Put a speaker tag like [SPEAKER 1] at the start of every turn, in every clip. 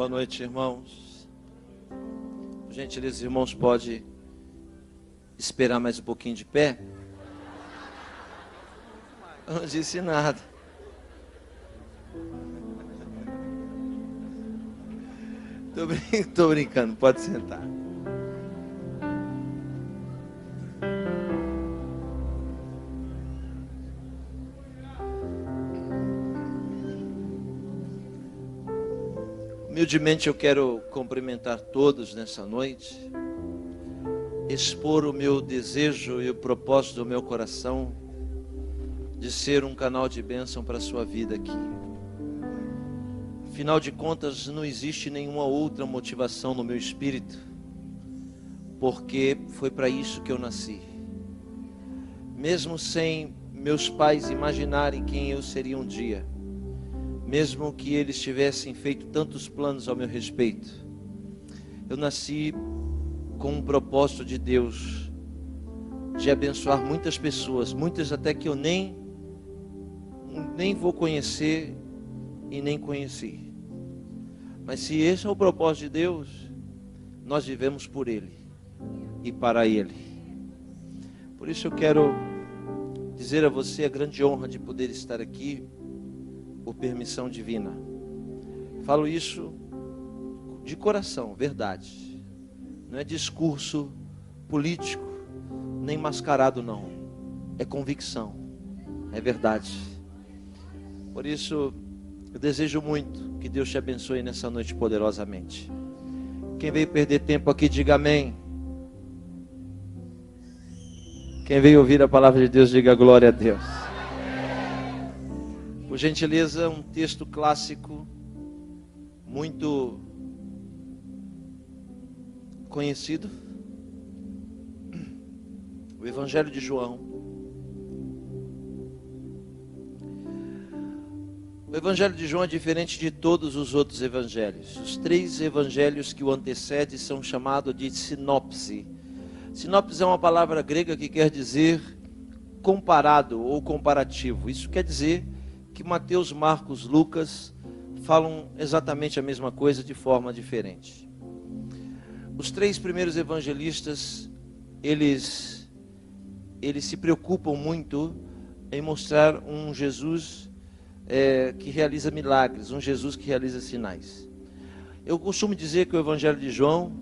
[SPEAKER 1] Boa noite, irmãos. Por gentileza, irmãos, pode esperar mais um pouquinho de pé? Eu não disse nada. Tô brincando, pode sentar. Humildemente eu quero cumprimentar todos nessa noite, expor o meu desejo e o propósito do meu coração de ser um canal de bênção para a sua vida aqui. Afinal de contas, não existe nenhuma outra motivação no meu espírito, porque foi para isso que eu nasci. Mesmo sem meus pais imaginarem quem eu seria um dia, mesmo que eles tivessem feito tantos planos ao meu respeito, eu nasci com um propósito de Deus, de abençoar muitas pessoas, muitas até que eu nem vou conhecer e nem conheci. Mas se esse é o propósito de Deus, nós vivemos por Ele e para Ele. Por isso eu quero dizer a você a grande honra de poder estar aqui por permissão divina. Falo isso de coração, verdade. Não é discurso político, nem mascarado não. É convicção, é verdade. Por isso, eu desejo muito que Deus te abençoe nessa noite poderosamente. Quem veio perder tempo aqui, diga amém. Quem veio ouvir a palavra de Deus, diga glória a Deus. Por gentileza, um texto clássico, muito conhecido. O Evangelho de João. O Evangelho de João é diferente de todos os outros evangelhos. Os 3 evangelhos que o antecedem são chamados de sinopse. Sinopse é uma palavra grega que quer dizer comparado ou comparativo. Isso quer dizer que Mateus, Marcos, Lucas falam exatamente a mesma coisa de forma diferente. Os 3 primeiros evangelistas, eles se preocupam muito em mostrar um Jesus que realiza milagres, um Jesus que realiza sinais. Eu costumo dizer que o Evangelho de João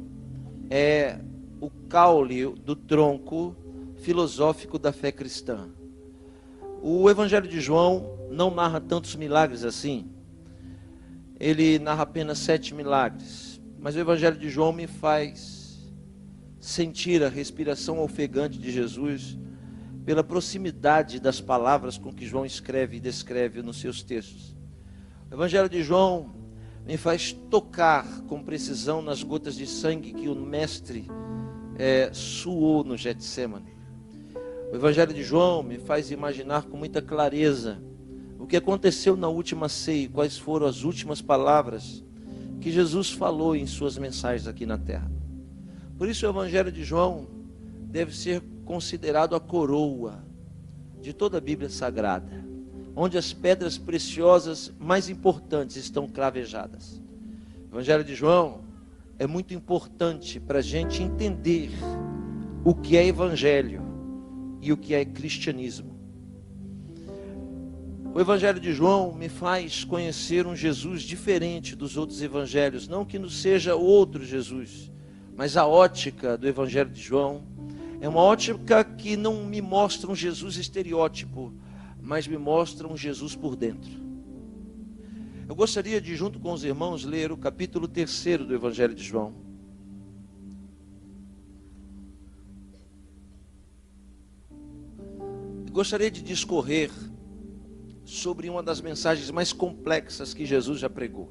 [SPEAKER 1] é o caule do tronco filosófico da fé cristã. O Evangelho de João não narra tantos milagres assim. Ele narra apenas 7 milagres. Mas o Evangelho de João me faz sentir a respiração ofegante de Jesus pela proximidade das palavras com que João escreve e descreve nos seus textos. O Evangelho de João me faz tocar com precisão nas gotas de sangue que o mestre suou no Getsêmani. O Evangelho de João me faz imaginar com muita clareza o que aconteceu na última ceia, quais foram as últimas palavras que Jesus falou em suas mensagens aqui na terra. Por isso o Evangelho de João deve ser considerado a coroa de toda a Bíblia Sagrada, onde as pedras preciosas mais importantes estão cravejadas. O Evangelho de João é muito importante para a gente entender o que é Evangelho e o que é cristianismo. O Evangelho de João me faz conhecer um Jesus diferente dos outros evangelhos, não que não seja outro Jesus, mas a ótica do Evangelho de João é uma ótica que não me mostra um Jesus estereótipo, mas me mostra um Jesus por dentro. Eu gostaria de, junto com os irmãos, ler o capítulo 3 do Evangelho de João. Gostaria de discorrer sobre uma das mensagens mais complexas que Jesus já pregou.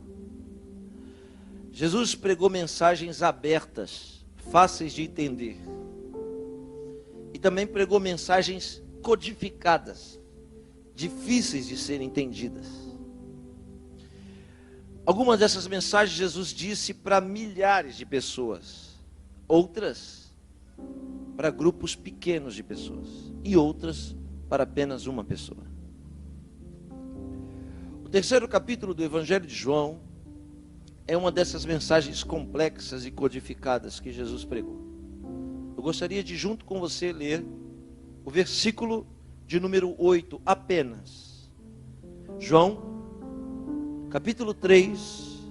[SPEAKER 1] Jesus pregou mensagens abertas, fáceis de entender. E também pregou mensagens codificadas, difíceis de serem entendidas. Algumas dessas mensagens Jesus disse para milhares de pessoas, outras para grupos pequenos de pessoas e outras para apenas uma pessoa. O 3º capítulo do Evangelho de João é uma dessas mensagens complexas e codificadas que Jesus pregou. Eu gostaria de, junto com você, ler o versículo de número 8 apenas. João, capítulo 3,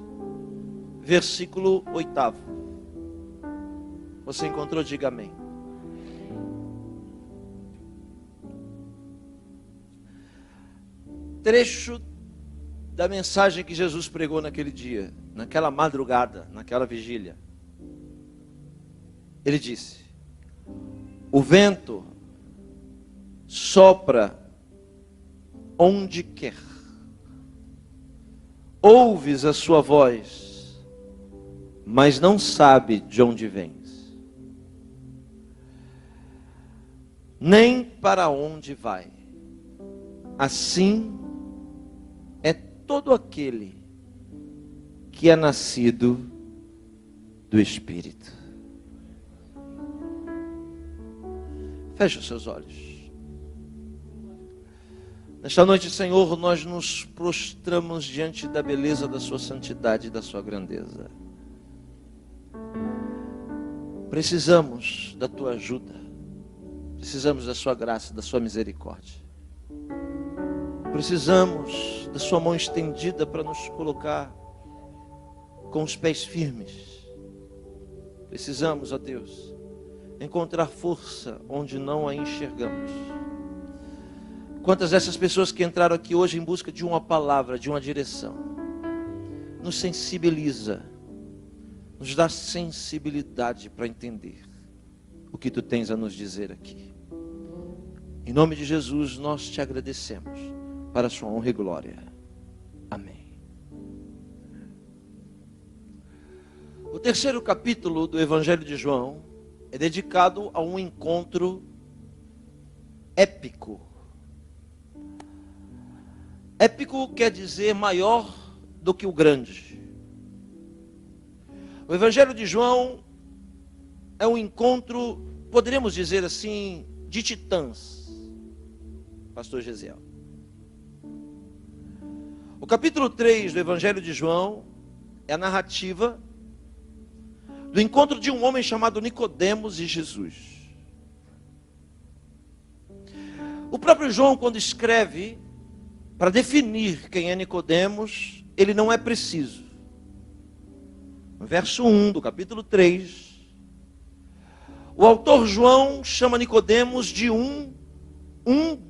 [SPEAKER 1] versículo 8. Você encontrou? Diga amém. Trecho da mensagem que Jesus pregou naquele dia, naquela madrugada, naquela vigília. Ele disse: o vento sopra onde quer, ouves a sua voz, mas não sabe de onde vens, nem para onde vai. Assim é todo aquele que é nascido do Espírito. Feche os seus olhos. Nesta noite, Senhor, nós nos prostramos diante da beleza da sua santidade e da sua grandeza. Precisamos da tua ajuda. Precisamos da sua graça, da sua misericórdia. Precisamos da sua mão estendida para nos colocar com os pés firmes. Precisamos, ó Deus, encontrar força onde não a enxergamos. Quantas dessas pessoas que entraram aqui hoje em busca de uma palavra, de uma direção, nos sensibiliza, nos dá sensibilidade para entender o que tu tens a nos dizer aqui. Em nome de Jesus, nós te agradecemos, para a sua honra e glória. Amém. O terceiro capítulo do Evangelho de João é dedicado a um encontro épico. Épico quer dizer maior do que o grande. O Evangelho de João é um encontro, poderíamos dizer assim, de titãs, pastor Gesiel. O capítulo 3 do Evangelho de João é a narrativa do encontro de um homem chamado Nicodemos e Jesus. O próprio João, quando escreve para definir quem é Nicodemos, ele não é preciso. No verso 1 do capítulo 3, o autor João chama Nicodemos de um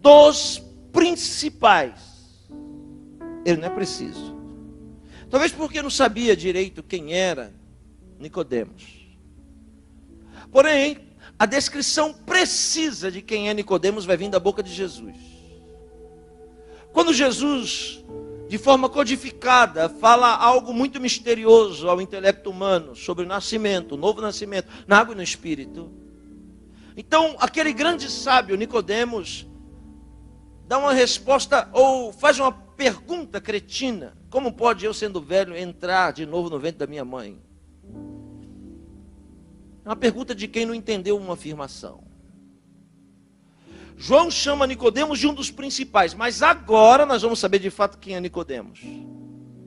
[SPEAKER 1] dos principais. Ele não é preciso. Talvez porque não sabia direito quem era Nicodemos. Porém, a descrição precisa de quem é Nicodemos vai vir da boca de Jesus. Quando Jesus, de forma codificada, fala algo muito misterioso ao intelecto humano sobre o nascimento, o novo nascimento, na água e no Espírito. Então, aquele grande sábio Nicodemos dá uma resposta ou faz uma pergunta cretina: como pode eu, sendo velho, entrar de novo no ventre da minha mãe? É uma pergunta de quem não entendeu uma afirmação. João chama Nicodemos de um dos principais, mas agora nós vamos saber de fato quem é Nicodemos.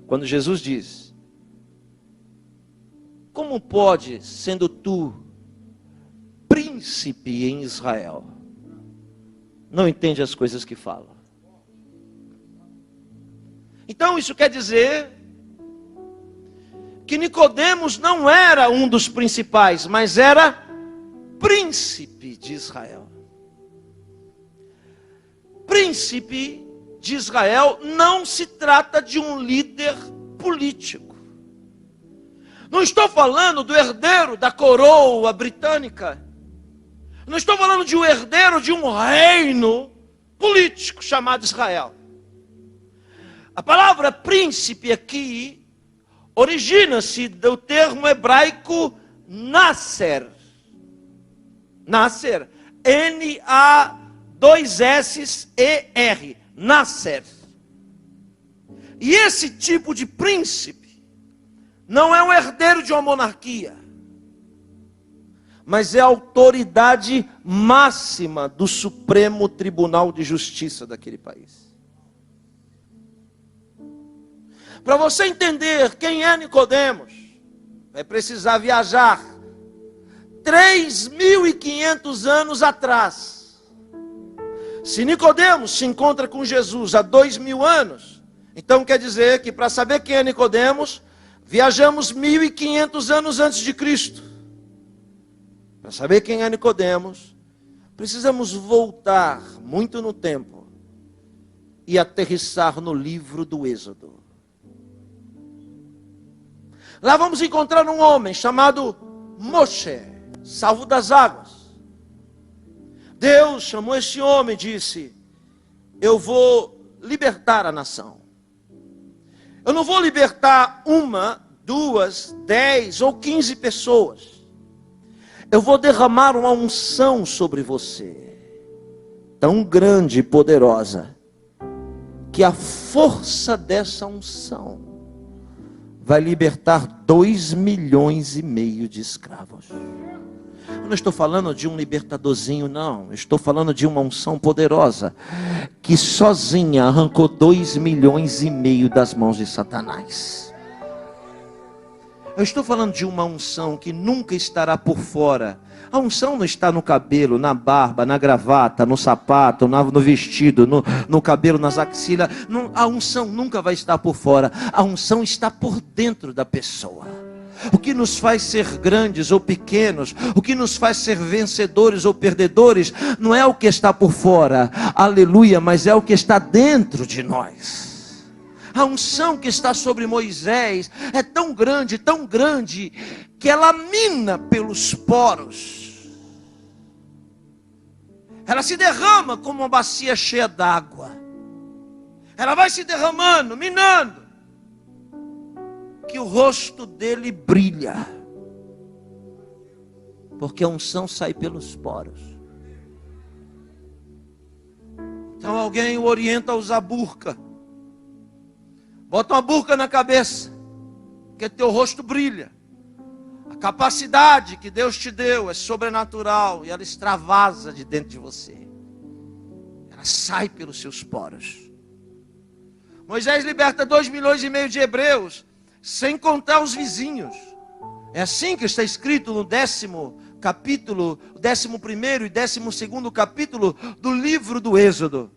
[SPEAKER 1] Quando Jesus diz: como pode, sendo tu príncipe em Israel, não entende as coisas que fala? Então isso quer dizer que Nicodemos não era um dos principais, mas era príncipe de Israel. Príncipe de Israel não se trata de um líder político. Não estou falando do herdeiro da coroa britânica. Não estou falando de um herdeiro de um reino político chamado Israel. A palavra príncipe aqui origina-se do termo hebraico Nasser. Nasser. N-A-2-S-E-R. Nasser. E esse tipo de príncipe não é um herdeiro de uma monarquia, mas é a autoridade máxima do Supremo Tribunal de Justiça daquele país. Para você entender quem é Nicodemos, vai precisar viajar 3.500 anos atrás. Se Nicodemos se encontra com Jesus há 2.000 anos, então quer dizer que para saber quem é Nicodemos, viajamos 1.500 anos antes de Cristo. Para saber quem é Nicodemos, precisamos voltar muito no tempo e aterrissar no livro do Êxodo. Lá vamos encontrar um homem chamado Moshe, salvo das águas. Deus chamou esse homem e disse: eu vou libertar a nação. Eu não vou libertar 1, 2, 10 ou 15 pessoas. Eu vou derramar uma unção sobre você, tão grande e poderosa, que a força dessa unção vai libertar 2,5 milhões de escravos. Eu não estou falando de um libertadorzinho, não. Eu estou falando de uma unção poderosa, que sozinha arrancou 2,5 milhões das mãos de Satanás. Eu estou falando de uma unção que nunca estará por fora. A unção não está no cabelo, na barba, na gravata, no sapato, no vestido, no cabelo, nas axilas. A unção nunca vai estar por fora. A unção está por dentro da pessoa. O que nos faz ser grandes ou pequenos, o que nos faz ser vencedores ou perdedores, não é o que está por fora, aleluia, mas é o que está dentro de nós. A unção que está sobre Moisés é tão grande, que ela mina pelos poros. Ela se derrama como uma bacia cheia d'água. Ela vai se derramando, minando, que o rosto dele brilha, porque a unção sai pelos poros. Então alguém o orienta a usar burca. Bota uma burca na cabeça, porque teu rosto brilha. A capacidade que Deus te deu é sobrenatural, e ela extravasa de dentro de você. Ela sai pelos seus poros. Moisés liberta 2,5 milhões de hebreus, sem contar os vizinhos. É assim que está escrito no 10º capítulo, 11º e 12º capítulo do livro do Êxodo.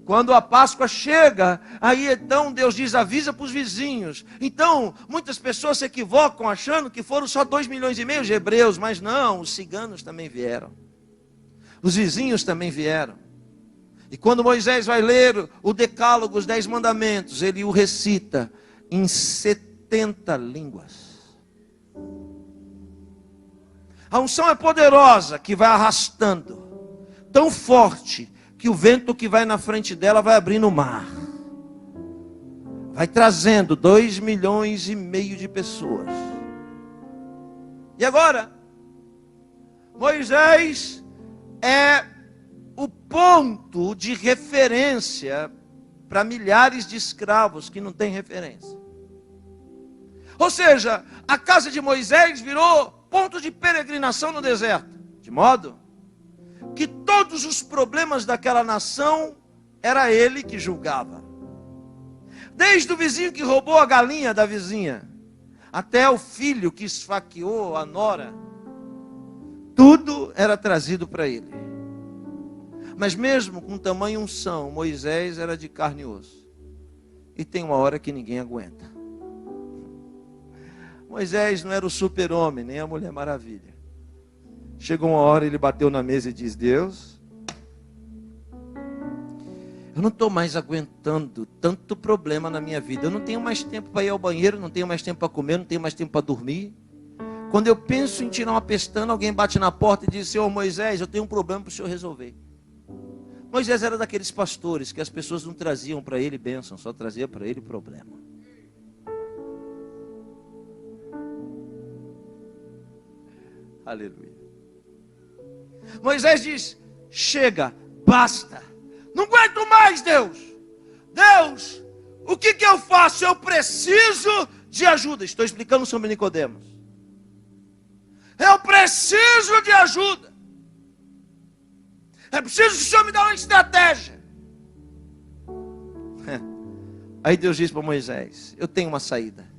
[SPEAKER 1] Quando a Páscoa chega, aí então Deus diz: avisa para os vizinhos. Então, muitas pessoas se equivocam achando que foram só 2,5 milhões de hebreus, mas não, os ciganos também vieram. Os vizinhos também vieram. E quando Moisés vai ler o decálogo, os 10 mandamentos, ele o recita em 70 línguas. A unção é poderosa, que vai arrastando, tão forte, que o vento que vai na frente dela vai abrindo o mar. Vai trazendo 2,5 milhões de pessoas. E agora, Moisés é o ponto de referência para milhares de escravos que não têm referência. Ou seja, a casa de Moisés virou ponto de peregrinação no deserto, de modo que todos os problemas daquela nação era ele que julgava. Desde o vizinho que roubou a galinha da vizinha, até o filho que esfaqueou a nora, tudo era trazido para ele. Mas mesmo com tamanha unção, Moisés era de carne e osso. E tem uma hora que ninguém aguenta. Moisés não era o super-homem, nem a Mulher Maravilha. Chegou uma hora, ele bateu na mesa e diz: Deus, eu não estou mais aguentando tanto problema na minha vida. Eu não tenho mais tempo para ir ao banheiro, não tenho mais tempo para comer, não tenho mais tempo para dormir. Quando eu penso em tirar uma pestana, alguém bate na porta e diz: Senhor Moisés, eu tenho um problema para o senhor resolver. Moisés era daqueles pastores que as pessoas não traziam para ele bênção, só trazia para ele problema. Aleluia. Moisés diz: chega, basta, não aguento mais, Deus. Deus, o que eu faço? Eu preciso de ajuda. Estou explicando sobre Nicodemos. Eu preciso de ajuda. É preciso que o Senhor me dê uma estratégia. Aí Deus disse para Moisés: eu tenho uma saída.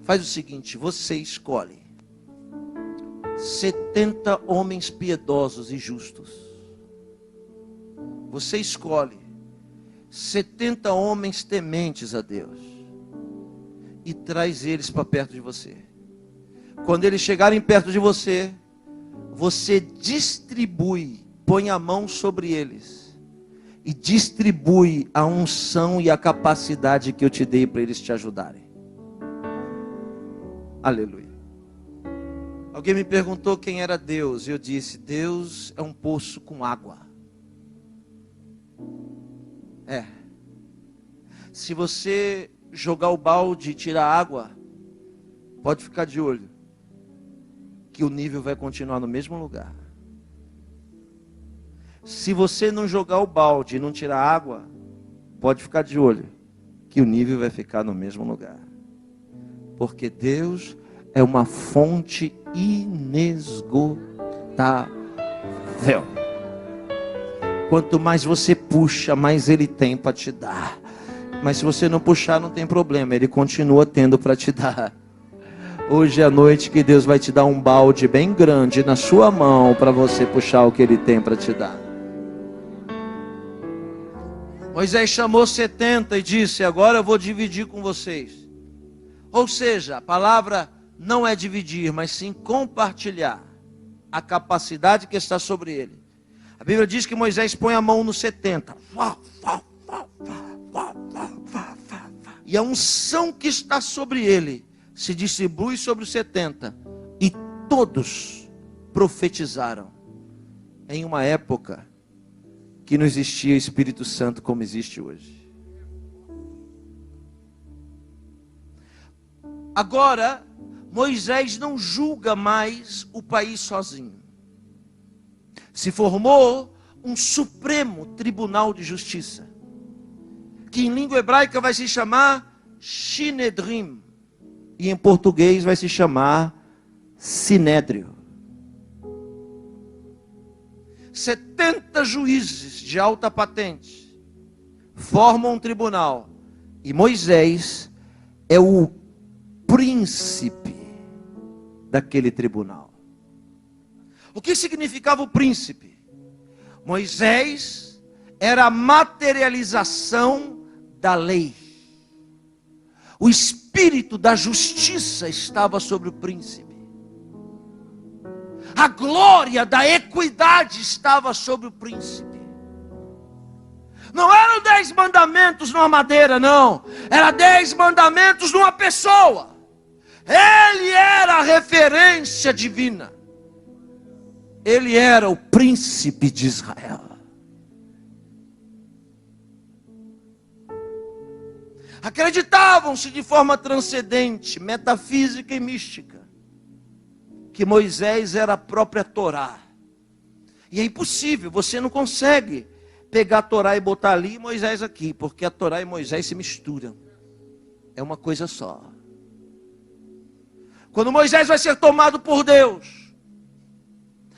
[SPEAKER 1] Faz o seguinte, você escolhe 70 homens piedosos e justos. Você escolhe 70 homens tementes a Deus e traz eles para perto de você. Quando eles chegarem perto de você, você distribui, põe a mão sobre eles e distribui a unção e a capacidade que eu te dei para eles te ajudarem. Aleluia. Alguém me perguntou quem era Deus, e eu disse: Deus é um poço com água. Se você jogar o balde e tirar água, pode ficar de olho, que o nível vai continuar no mesmo lugar. Se você não jogar o balde e não tirar água, pode ficar de olho, que o nível vai ficar no mesmo lugar. Porque Deus é uma fonte inesgotável. Quanto mais você puxa, mais Ele tem para te dar. Mas se você não puxar, não tem problema, Ele continua tendo para te dar. Hoje é a noite que Deus vai te dar um balde bem grande na sua mão para você puxar o que Ele tem para te dar. Moisés chamou 70 e disse: agora eu vou dividir com vocês. Ou seja, a palavra não é dividir, mas sim compartilhar a capacidade que está sobre ele. A Bíblia diz que Moisés põe a mão nos 70. E a unção que está sobre ele se distribui sobre os 70. E todos profetizaram. Em uma época que não existia Espírito Santo como existe hoje. Agora, Moisés não julga mais o país sozinho. Se formou um supremo tribunal de justiça, que em língua hebraica vai se chamar Shinedrim, e em português vai se chamar Sinédrio. 70 juízes de alta patente formam um tribunal, e Moisés é o príncipe daquele tribunal. O que significava o príncipe? Moisés era a materialização da lei. O espírito da justiça estava sobre o príncipe. A glória da equidade estava sobre o príncipe. Não eram 10 mandamentos numa madeira, não. Era 10 mandamentos numa pessoa. Ele era a referência divina. Ele era o príncipe de Israel. Acreditavam-se de forma transcendente, metafísica e mística, que Moisés era a própria Torá. E é impossível, você não consegue pegar a Torá e botar ali e Moisés aqui, porque a Torá e Moisés se misturam. É uma coisa só. Quando Moisés vai ser tomado por Deus,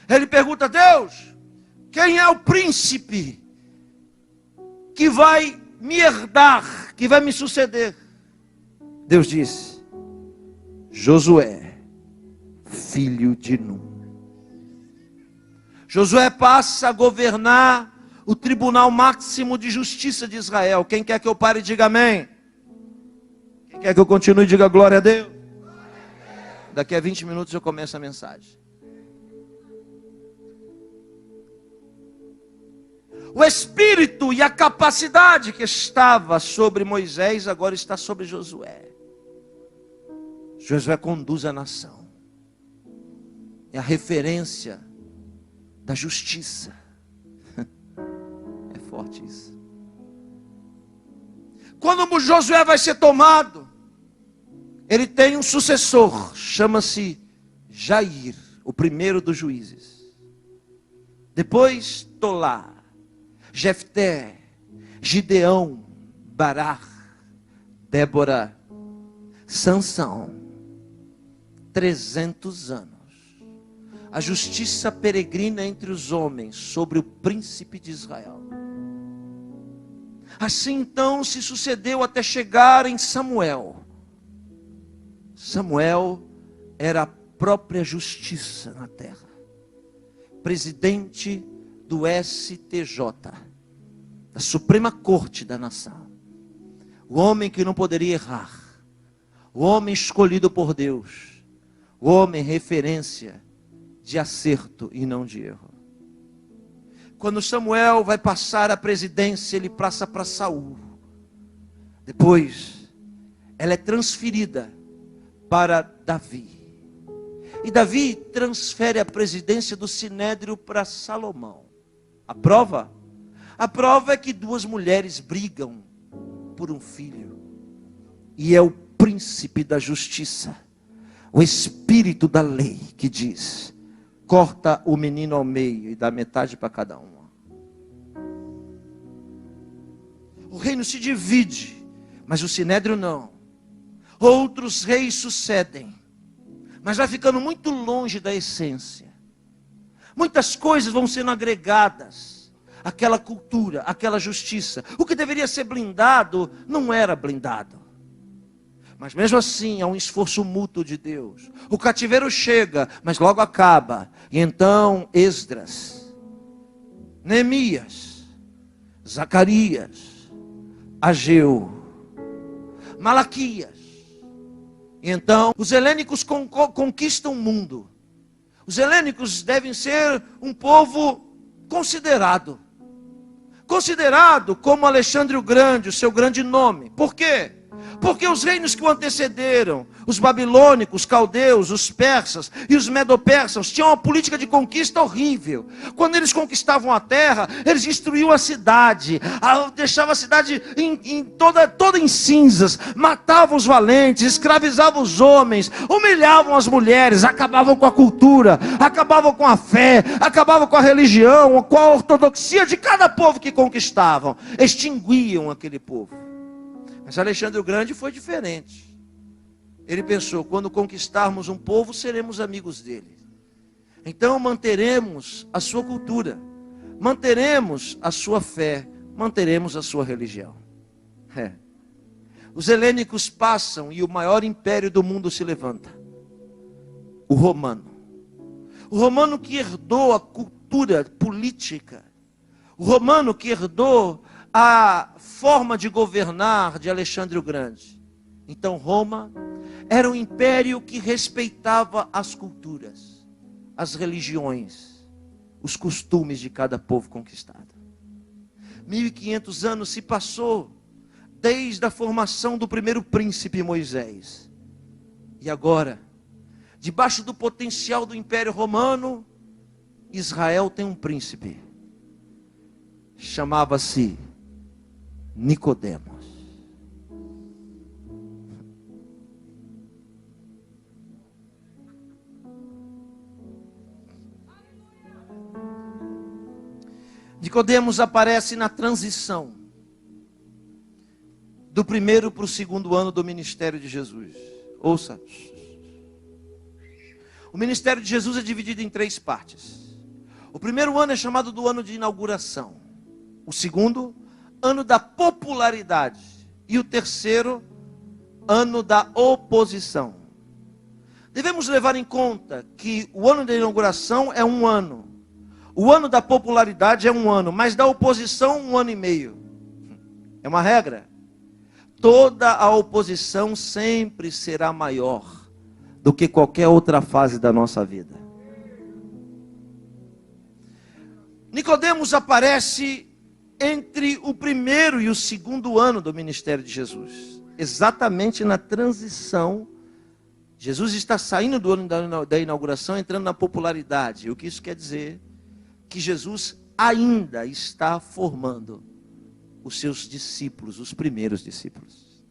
[SPEAKER 1] ele pergunta a Deus: quem é o príncipe que vai me herdar, que vai me suceder? Deus disse: Josué, filho de Nun. Josué passa a governar o tribunal máximo de justiça de Israel. Quem quer que eu pare, diga amém. Quem quer que eu continue, diga glória a Deus. Daqui a 20 minutos eu começo a mensagem. O espírito e a capacidade que estava sobre Moisés agora está sobre Josué. Josué conduz a nação. É a referência da justiça. É forte isso. Quando Josué vai ser tomado, ele tem um sucessor, chama-se Jair, o primeiro dos juízes. Depois Tolá, Jefté, Gideão, Barak, Débora, Sansão. 300 anos. A justiça peregrina entre os homens sobre o príncipe de Israel. Assim então se sucedeu até chegar em Samuel. Samuel era a própria justiça na terra. Presidente do STJ, da Suprema Corte da nação. O homem que não poderia errar. O homem escolhido por Deus. O homem referência de acerto e não de erro. Quando Samuel vai passar a presidência, ele passa para Saul. Depois, ela é transferida para Davi. E Davi transfere a presidência do Sinédrio para Salomão. A prova? A prova é que duas mulheres brigam por um filho. E é o príncipe da justiça, o espírito da lei, que diz: corta o menino ao meio e dá metade para cada uma. O reino se divide, mas o Sinédrio não. Outros reis sucedem, mas vai ficando muito longe da essência. Muitas coisas vão sendo agregadas àquela cultura, àquela justiça. O que deveria ser blindado, não era blindado. Mas mesmo assim, há um esforço mútuo de Deus. O cativeiro chega, mas logo acaba. E então, Esdras, Neemias, Zacarias, Ageu, Malaquias. E então, os helênicos conquistam o mundo. Os helênicos devem ser um povo considerado. Considerado como Alexandre o Grande, o seu grande nome. Por quê? Porque os reinos que o antecederam, os babilônicos, os caldeus, os persas e os medo-persas, tinham uma política de conquista horrível. Quando eles conquistavam a terra, eles destruíam a cidade, deixavam a cidade toda em cinzas, matavam os valentes, escravizavam os homens, humilhavam as mulheres, acabavam com a cultura, acabavam com a fé, acabavam com a religião, com a ortodoxia de cada povo que conquistavam, extinguiam aquele povo. Mas Alexandre o Grande foi diferente. Ele pensou: quando conquistarmos um povo, seremos amigos dele. Então manteremos a sua cultura, manteremos a sua fé, manteremos a sua religião. Os helênicos passam e o maior império do mundo se levanta. O romano. O romano que herdou a cultura política. O romano que herdou a forma de governar de Alexandre o Grande. Então Roma era um império que respeitava as culturas, as religiões, os costumes de cada povo conquistado. 1500 anos se passou desde a formação do primeiro príncipe Moisés. E agora, debaixo do potencial do Império Romano, Israel tem um príncipe. Chamava-se Nicodemos. Nicodemos aparece na transição do primeiro para o segundo ano do ministério de Jesus. Ouça. O ministério de Jesus é dividido em 3 partes. O primeiro ano é chamado do ano de inauguração. O segundo, ano da popularidade. E o terceiro, ano da oposição. Devemos levar em conta que o ano da inauguração é 1 ano. O ano da popularidade é 1 ano, mas da oposição 1 ano e meio. É uma regra. Toda a oposição sempre será maior do que qualquer outra fase da nossa vida. Nicodemos aparece entre o primeiro e o segundo ano do ministério de Jesus. Exatamente na transição. Jesus está saindo do ano da inauguração, entrando na popularidade. O que isso quer dizer? Que Jesus ainda está formando os seus discípulos, os primeiros discípulos.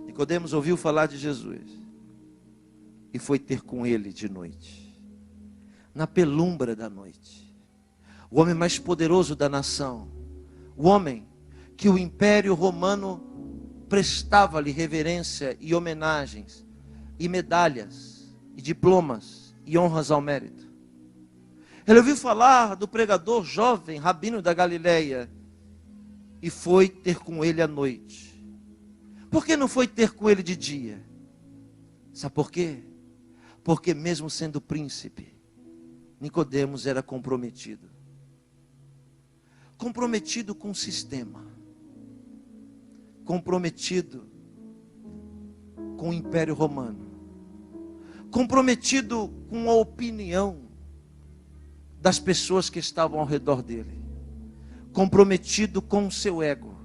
[SPEAKER 1] Nicodemos ouviu falar de Jesus e foi ter com ele de noite, na penumbra da noite. O homem mais poderoso da nação, o homem que o Império Romano prestava-lhe reverência e homenagens, e medalhas, e diplomas, e honras ao mérito. Ele ouviu falar do pregador jovem, Rabino da Galileia, e foi ter com ele à noite. Por que não foi ter com ele de dia? Sabe por quê? Porque mesmo sendo príncipe, Nicodemos era comprometido. Comprometido com o sistema. Comprometido com o Império Romano. Comprometido com a opinião das pessoas que estavam ao redor dele. Comprometido com o seu ego.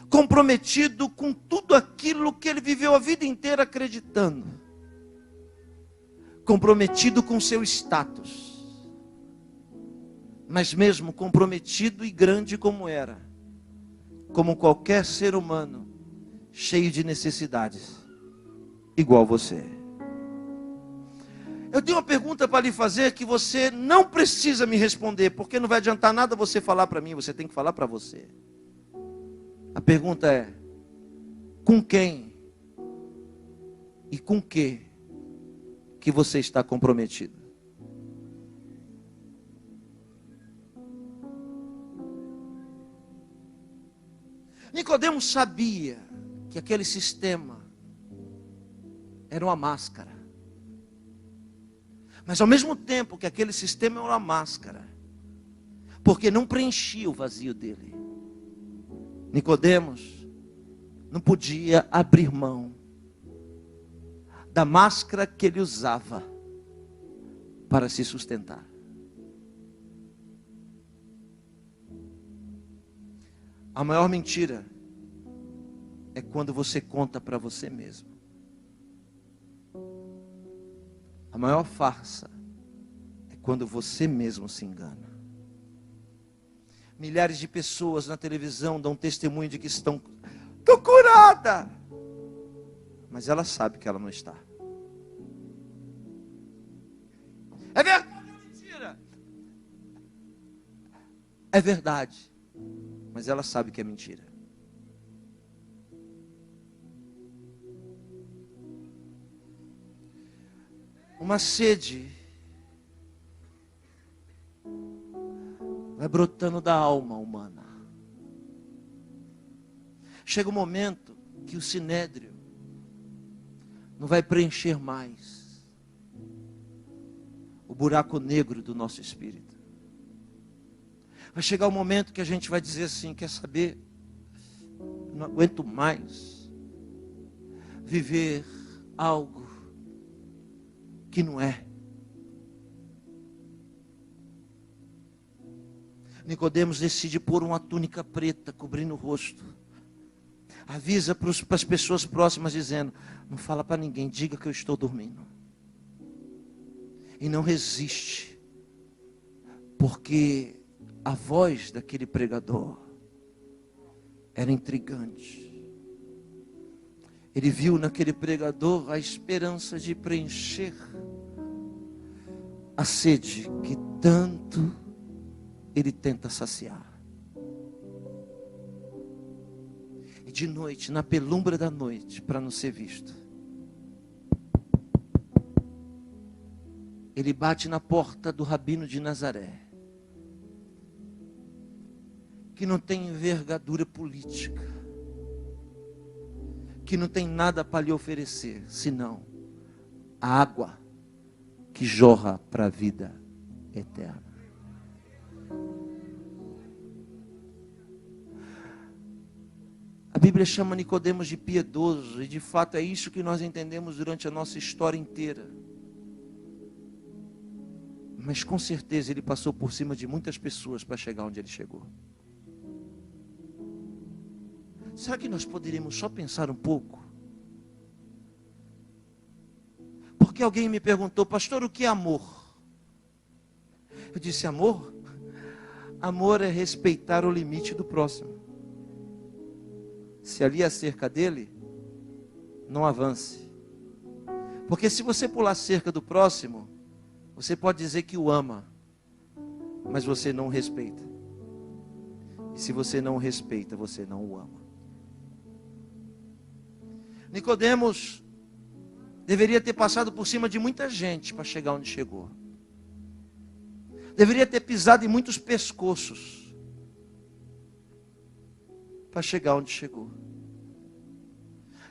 [SPEAKER 1] Comprometido com tudo aquilo que ele viveu a vida inteira acreditando. Comprometido com seu status. Mas mesmo comprometido e grande como era, como qualquer ser humano, cheio de necessidades, igual você. Eu tenho uma pergunta para lhe fazer que você não precisa me responder, porque não vai adiantar nada você falar para mim, você tem que falar para você. A pergunta é: com quem e com que você está comprometido? Nicodemos sabia que aquele sistema era uma máscara. Mas ao mesmo tempo que aquele sistema era uma máscara, porque não preenchia o vazio dele, Nicodemos não podia abrir mão da máscara que ele usava para se sustentar. A maior mentira é quando você conta para você mesmo. A maior farsa é quando você mesmo se engana. Milhares de pessoas na televisão dão testemunho de que estou curada, mas ela sabe que ela não está. É verdade ou mentira? É verdade, mas ela sabe que é mentira. Uma sede vai brotando da alma humana. Chega um momento que o sinédrio não vai preencher mais o buraco negro do nosso espírito. Vai chegar um momento que a gente vai dizer assim: quer saber? Não aguento mais viver algo que não é. Nicodemos decide pôr uma túnica preta cobrindo o rosto. Avisa para as pessoas próximas dizendo: não fala para ninguém, diga que eu estou dormindo. E não resiste, porque a voz daquele pregador era intrigante. Ele viu naquele pregador a esperança de preencher a sede que tanto ele tenta saciar. E de noite, na penumbra da noite, para não ser visto, ele bate na porta do Rabino de Nazaré, que não tem envergadura política, que não tem nada para lhe oferecer, senão a água que jorra para a vida eterna. A Bíblia chama Nicodemos de piedoso, e de fato é isso que nós entendemos durante a nossa história inteira. Mas com certeza ele passou por cima de muitas pessoas para chegar onde ele chegou. Será que nós poderíamos só pensar um pouco? Porque alguém me perguntou: pastor, o que é amor? Eu disse: amor? Amor é respeitar o limite do próximo. Se ali é a cerca dele, não avance. Porque se você pular a cerca do próximo, você pode dizer que o ama, mas você não o respeita. E se você não o respeita, você não o ama. Nicodemos deveria ter passado por cima de muita gente para chegar onde chegou. Deveria ter pisado em muitos pescoços para chegar onde chegou.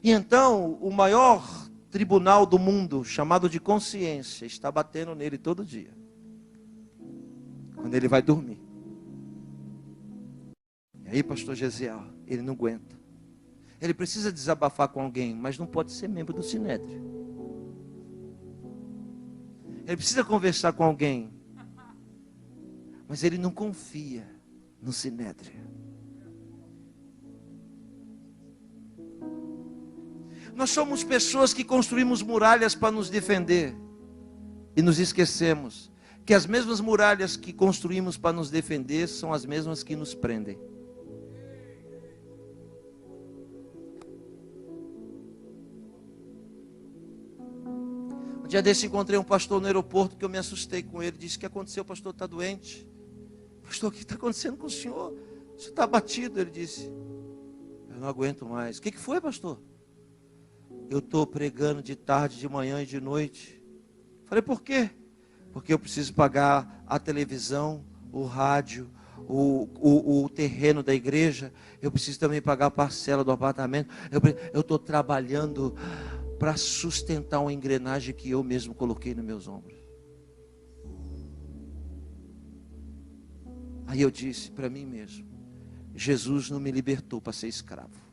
[SPEAKER 1] E então, o maior tribunal do mundo, chamado de consciência, está batendo nele todo dia, quando ele vai dormir. E aí, pastor Gesiel, ele não aguenta. Ele precisa desabafar com alguém, mas não pode ser membro do Sinédrio. Ele precisa conversar com alguém, mas ele não confia no Sinédrio. Nós somos pessoas que construímos muralhas para nos defender e nos esquecemos que as mesmas muralhas que construímos para nos defender são as mesmas que nos prendem. Um dia desse encontrei um pastor no aeroporto que eu me assustei com ele. Disse: o que aconteceu? O pastor está doente. Pastor, o que está acontecendo com o senhor? O senhor está abatido. Ele disse: eu não aguento mais. O que foi, pastor? Eu estou pregando de tarde, de manhã e de noite. Falei: por quê? Porque eu preciso pagar a televisão, o rádio, o terreno da igreja. Eu preciso também pagar a parcela do apartamento. Eu estou trabalhando para sustentar uma engrenagem que eu mesmo coloquei nos meus ombros. Aí eu disse para mim mesmo: Jesus não me libertou para ser escravo.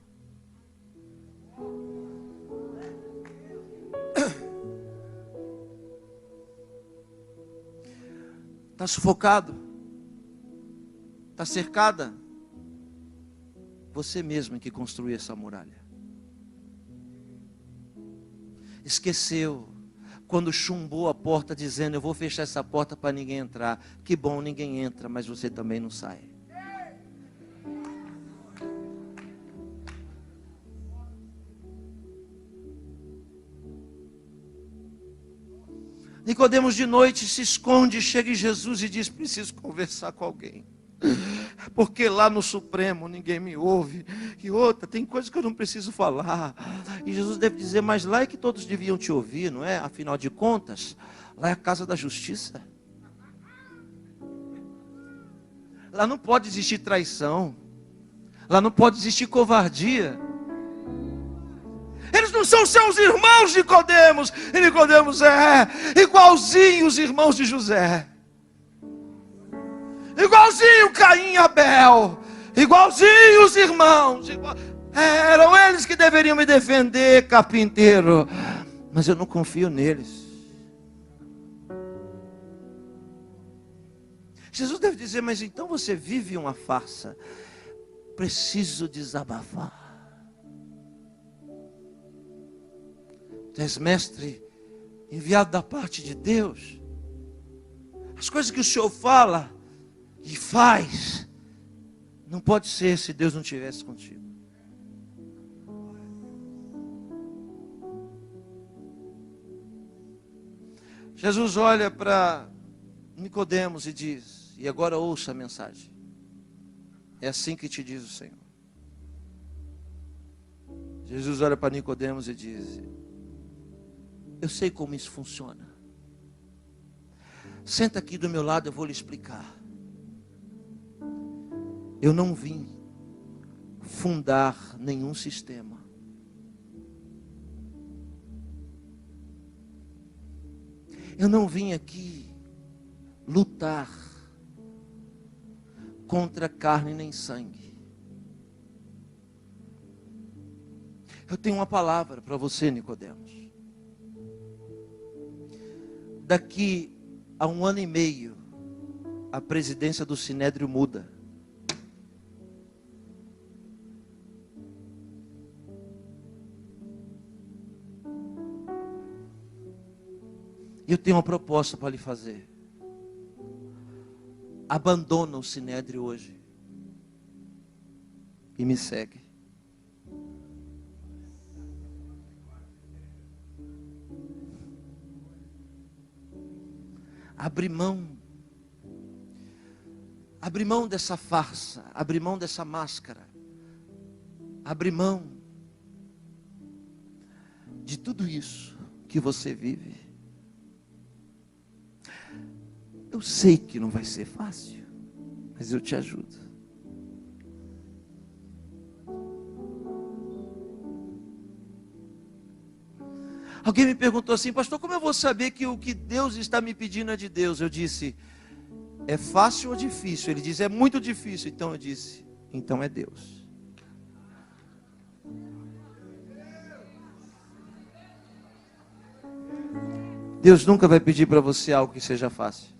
[SPEAKER 1] Está sufocado? Está cercada? Você mesmo que construiu essa muralha. Esqueceu quando chumbou a porta dizendo: eu vou fechar essa porta para ninguém entrar. Que bom, ninguém entra, mas você também não sai. Nicodemos de noite se esconde, chega em Jesus e diz: preciso conversar com alguém, porque lá no Supremo ninguém me ouve. E outra, tem coisa que eu não preciso falar. E Jesus deve dizer: mas lá é que todos deviam te ouvir, não é? Afinal de contas, lá é a casa da justiça. Lá não pode existir traição. Lá não pode existir covardia. Eles não são seus irmãos, Nicodemos. E Nicodemos é igualzinho os irmãos de José, igualzinho Caim e Abel, igualzinho os irmãos. Eram eles que deveriam me defender, carpinteiro. Mas eu não confio neles. Jesus deve dizer: mas então você vive uma farsa. Preciso desabafar. Tu és mestre enviado da parte de Deus. As coisas que o Senhor fala e faz, não pode ser se Deus não estivesse contigo. Jesus olha para Nicodemos e diz: e agora ouça a mensagem. É assim que te diz o Senhor. Jesus olha para Nicodemos e diz: eu sei como isso funciona. Senta aqui do meu lado, eu vou lhe explicar. Eu não vim fundar nenhum sistema. Eu não vim aqui lutar contra carne nem sangue. Eu tenho uma palavra para você, Nicodemos. Daqui a 1 ano e meio, a presidência do Sinédrio muda. E eu tenho uma proposta para lhe fazer. Abandona o Sinédrio hoje e me segue. Abre mão dessa farsa, abre mão dessa máscara, abre mão de tudo isso que você vive. Eu sei que não vai ser fácil, mas eu te ajudo. Alguém me perguntou assim: pastor, como eu vou saber que o que Deus está me pedindo é de Deus? Eu disse: é fácil ou difícil? Ele disse: é muito difícil. Então eu disse: então é Deus. Deus nunca vai pedir para você algo que seja fácil.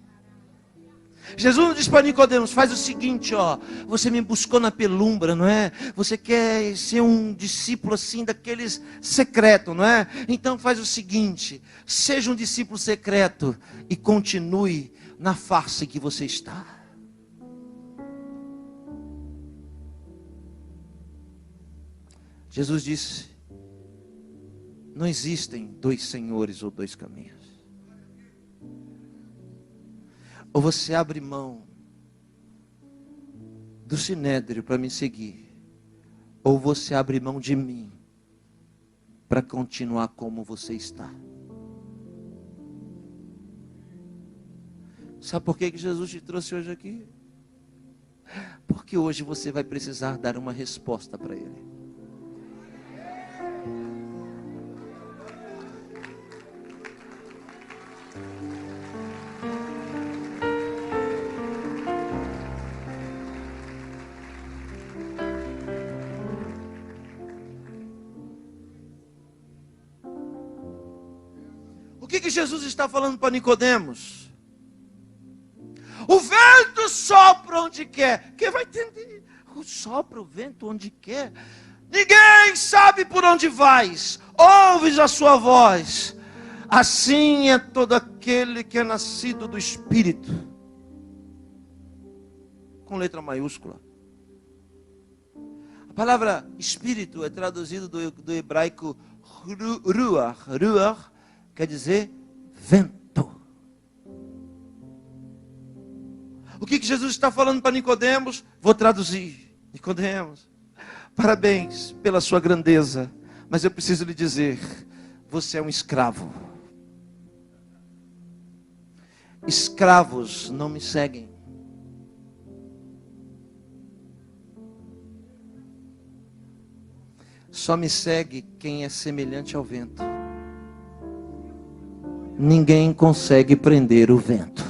[SPEAKER 1] Jesus não disse para Nicodemos: faz o seguinte, ó, você me buscou na penumbra, não é? Você quer ser um discípulo assim, daqueles secreto, não é? Então faz o seguinte, seja um discípulo secreto e continue na face que você está. Jesus disse: não existem dois senhores ou dois caminhos. Ou você abre mão do sinédrio para me seguir, ou você abre mão de mim para continuar como você está. Sabe por que Jesus te trouxe hoje aqui? Porque hoje você vai precisar dar uma resposta para Ele. O que Jesus está falando para Nicodemos? O vento sopra onde quer. Quem vai entender? Sopra o vento onde quer. Ninguém sabe por onde vais. Ouves a sua voz. Assim é todo aquele que é nascido do Espírito. Com letra maiúscula. A palavra Espírito é traduzido do hebraico ruach. Ruach quer dizer vento. O que Jesus está falando para Nicodemos? Vou traduzir. Nicodemos, parabéns pela sua grandeza, mas eu preciso lhe dizer, você é um escravo. Escravos não me seguem. Só me segue quem é semelhante ao vento. Ninguém consegue prender o vento.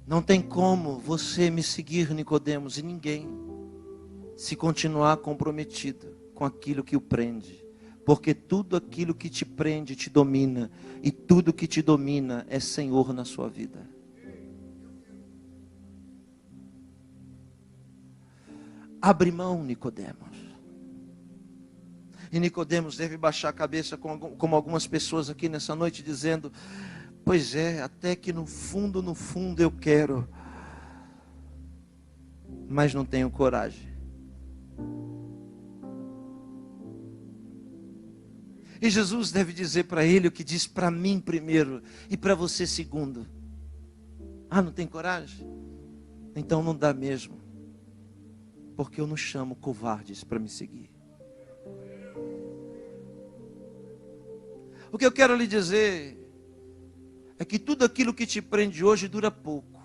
[SPEAKER 1] Não tem como você me seguir, Nicodemos, e ninguém, se continuar comprometido com aquilo que o prende. Porque tudo aquilo que te prende te domina, e tudo que te domina é Senhor na sua vida. Abre mão, Nicodemos. E Nicodemos deve baixar a cabeça como algumas pessoas aqui nessa noite dizendo: pois é, até que no fundo eu quero, mas não tenho coragem. E Jesus deve dizer para ele o que diz para mim primeiro e para você segundo: ah, não tem coragem? Então não dá mesmo. Porque eu não chamo covardes para me seguir. O que eu quero lhe dizer é que tudo aquilo que te prende hoje dura pouco.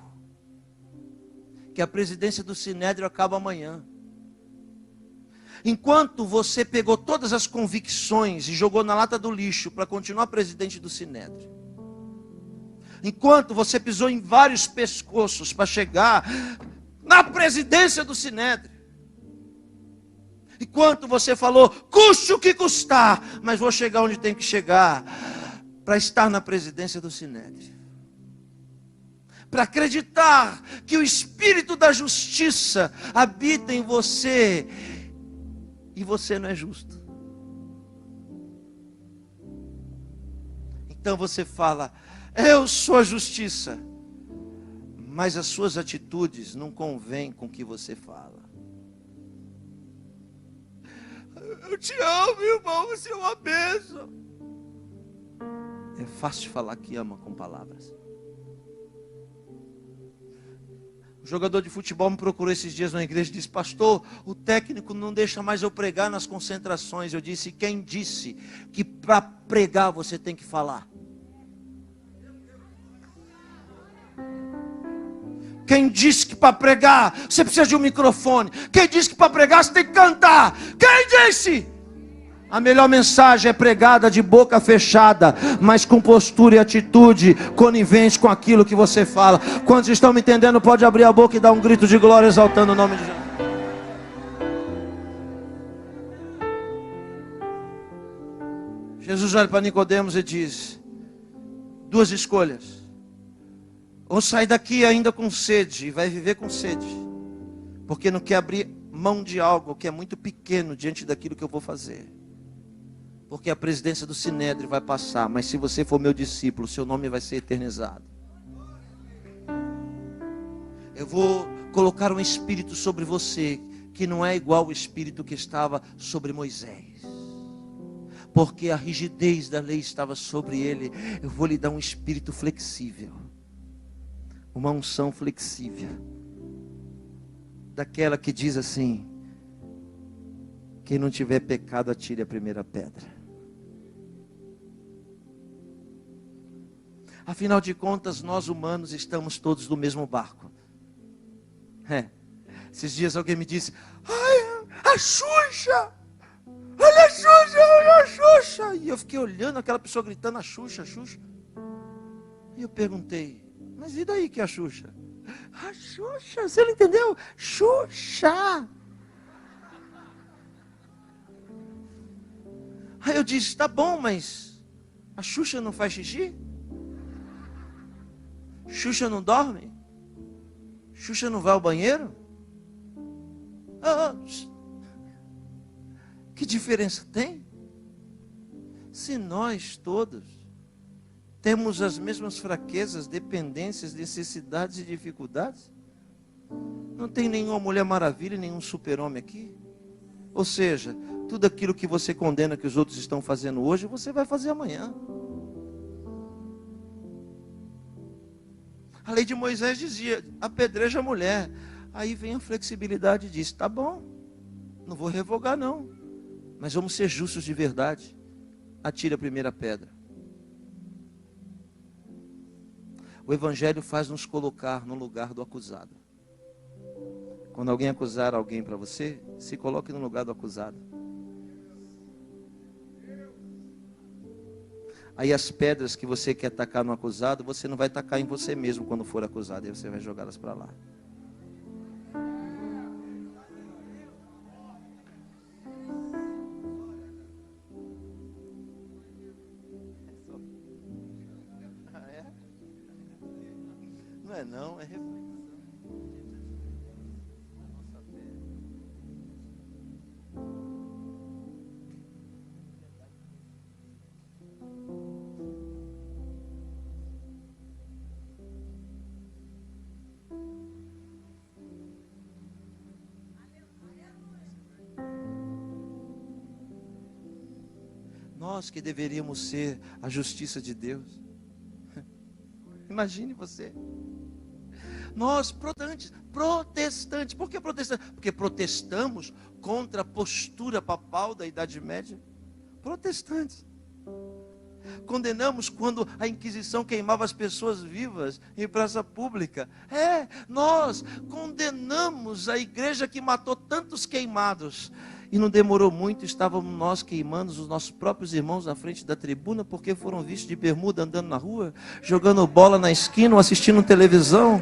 [SPEAKER 1] Que a presidência do Sinédrio acaba amanhã. Enquanto você pegou todas as convicções e jogou na lata do lixo para continuar presidente do Sinédrio. Enquanto você pisou em vários pescoços para chegar na presidência do Sinédrio. Enquanto você falou, custe o que custar, mas vou chegar onde tem que chegar, para estar na presidência do Sinédrio. Para acreditar que o Espírito da Justiça habita em você, e você não é justo. Então você fala, eu sou a justiça, mas as suas atitudes não convêm com o que você fala. Eu te amo, irmão, você é uma bênção. É fácil falar que ama com palavras. O jogador de futebol me procurou esses dias na igreja e disse: pastor, o técnico não deixa mais eu pregar nas concentrações. Eu disse: quem disse que para pregar você tem que falar? Quem disse que para pregar você precisa de um microfone? Quem disse que para pregar você tem que cantar? Quem disse? A melhor mensagem é pregada de boca fechada, mas com postura e atitude conivente com aquilo que você fala. Quantos estão me entendendo? Pode abrir a boca e dar um grito de glória exaltando o nome de Jesus. Jesus olha para Nicodemos e diz: duas escolhas. Ou sai daqui ainda com sede, e vai viver com sede, porque não quer abrir mão de algo que é muito pequeno diante daquilo que eu vou fazer. Porque a presidência do Sinédrio vai passar, mas se você for meu discípulo, seu nome vai ser eternizado. Eu vou colocar um espírito sobre você, que não é igual ao espírito que estava sobre Moisés. Porque a rigidez da lei estava sobre ele. Eu vou lhe dar um espírito flexível. Uma unção flexível. Daquela que diz assim: quem não tiver pecado, atire a primeira pedra. Afinal de contas, nós humanos estamos todos no mesmo barco. Esses dias alguém me disse: ai, a Xuxa! Olha a Xuxa, olha a Xuxa! E eu fiquei olhando aquela pessoa gritando: a Xuxa, a Xuxa. E eu perguntei: mas e daí que é a Xuxa? A Xuxa, você não entendeu? Xuxa! Aí eu disse: tá bom, mas a Xuxa não faz xixi? Xuxa não dorme? Xuxa não vai ao banheiro? Que diferença tem? Se nós todos temos as mesmas fraquezas, dependências, necessidades e dificuldades, não tem nenhuma Mulher Maravilha, nenhum super-homem aqui. Ou seja, tudo aquilo que você condena que os outros estão fazendo hoje, você vai fazer amanhã. A lei de Moisés dizia: apedreja a mulher. Aí vem a flexibilidade e diz: tá bom, não vou revogar não, mas vamos ser justos de verdade. Atire a primeira pedra. O Evangelho faz nos colocar no lugar do acusado. Quando alguém acusar alguém para você, se coloque no lugar do acusado. Aí as pedras que você quer tacar no acusado, você não vai tacar em você mesmo quando for acusado. Aí você vai jogá-las para lá. Não é não, é reflexão. Nossa fé. Nós que deveríamos ser a justiça de Deus. Imagine você. Nós, protestantes. Por que protestantes? Porque protestamos contra a postura papal da Idade Média. Protestantes. Condenamos quando a Inquisição queimava as pessoas vivas em praça pública. Nós condenamos a igreja que matou tantos queimados. E não demorou muito, estávamos nós queimando os nossos próprios irmãos na frente da tribuna, porque foram vistos de bermuda andando na rua, jogando bola na esquina ou assistindo televisão.